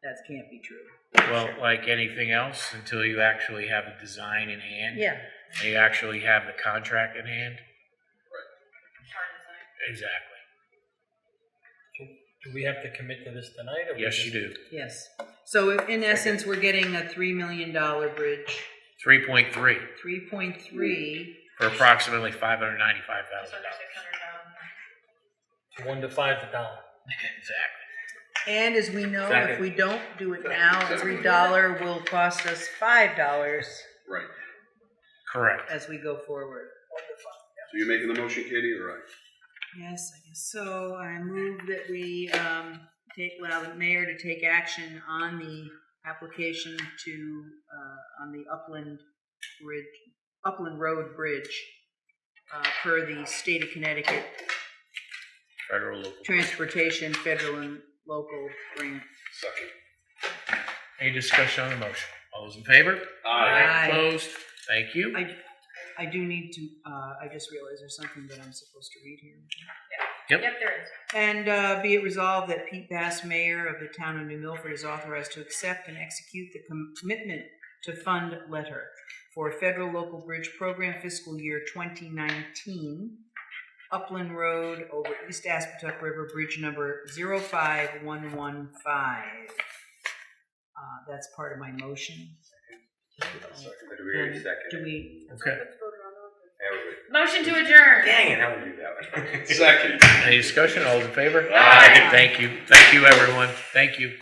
That can't be true. Well, like anything else, until you actually have a design in hand. Yeah. And you actually have the contract in hand. Exactly. Do we have to commit to this tonight? Or we Yes, you just- do. Yes. So in essence, we're getting a $3 million bridge, 3.3 3.3. for approximately $595,000. 1 to 5 the dollar. Exactly. And as we know, if Second. we don't do it now, every dollar will cost us $5 Right. Correct. as we go forward. So you're making the motion, Katie, or I? Yes, I guess so. I move that we allow the mayor to take action on the application to on the Upland Road Bridge per the state of Connecticut Federal, local. transportation, federal and local grant. Second. Any discussion on the motion? All those in favor? Aye. Opposed? Thank you. I do need to. I just realized there's something that I'm supposed to read here. Yep. Yep, there is. And be it resolved that Pete Bass, mayor of the town of New Milford, is authorized to accept and execute the commitment to fund letter for federal local bridge program fiscal year 2019 Upland Road over East Aspetuck River, bridge number 05115. That's part of my motion. Do we already second? Do we? Okay. Motion to adjourn. Dang it, I would do that one. Second. Any discussion? All those in favor? Aye. Thank you. Thank you, everyone. Thank you.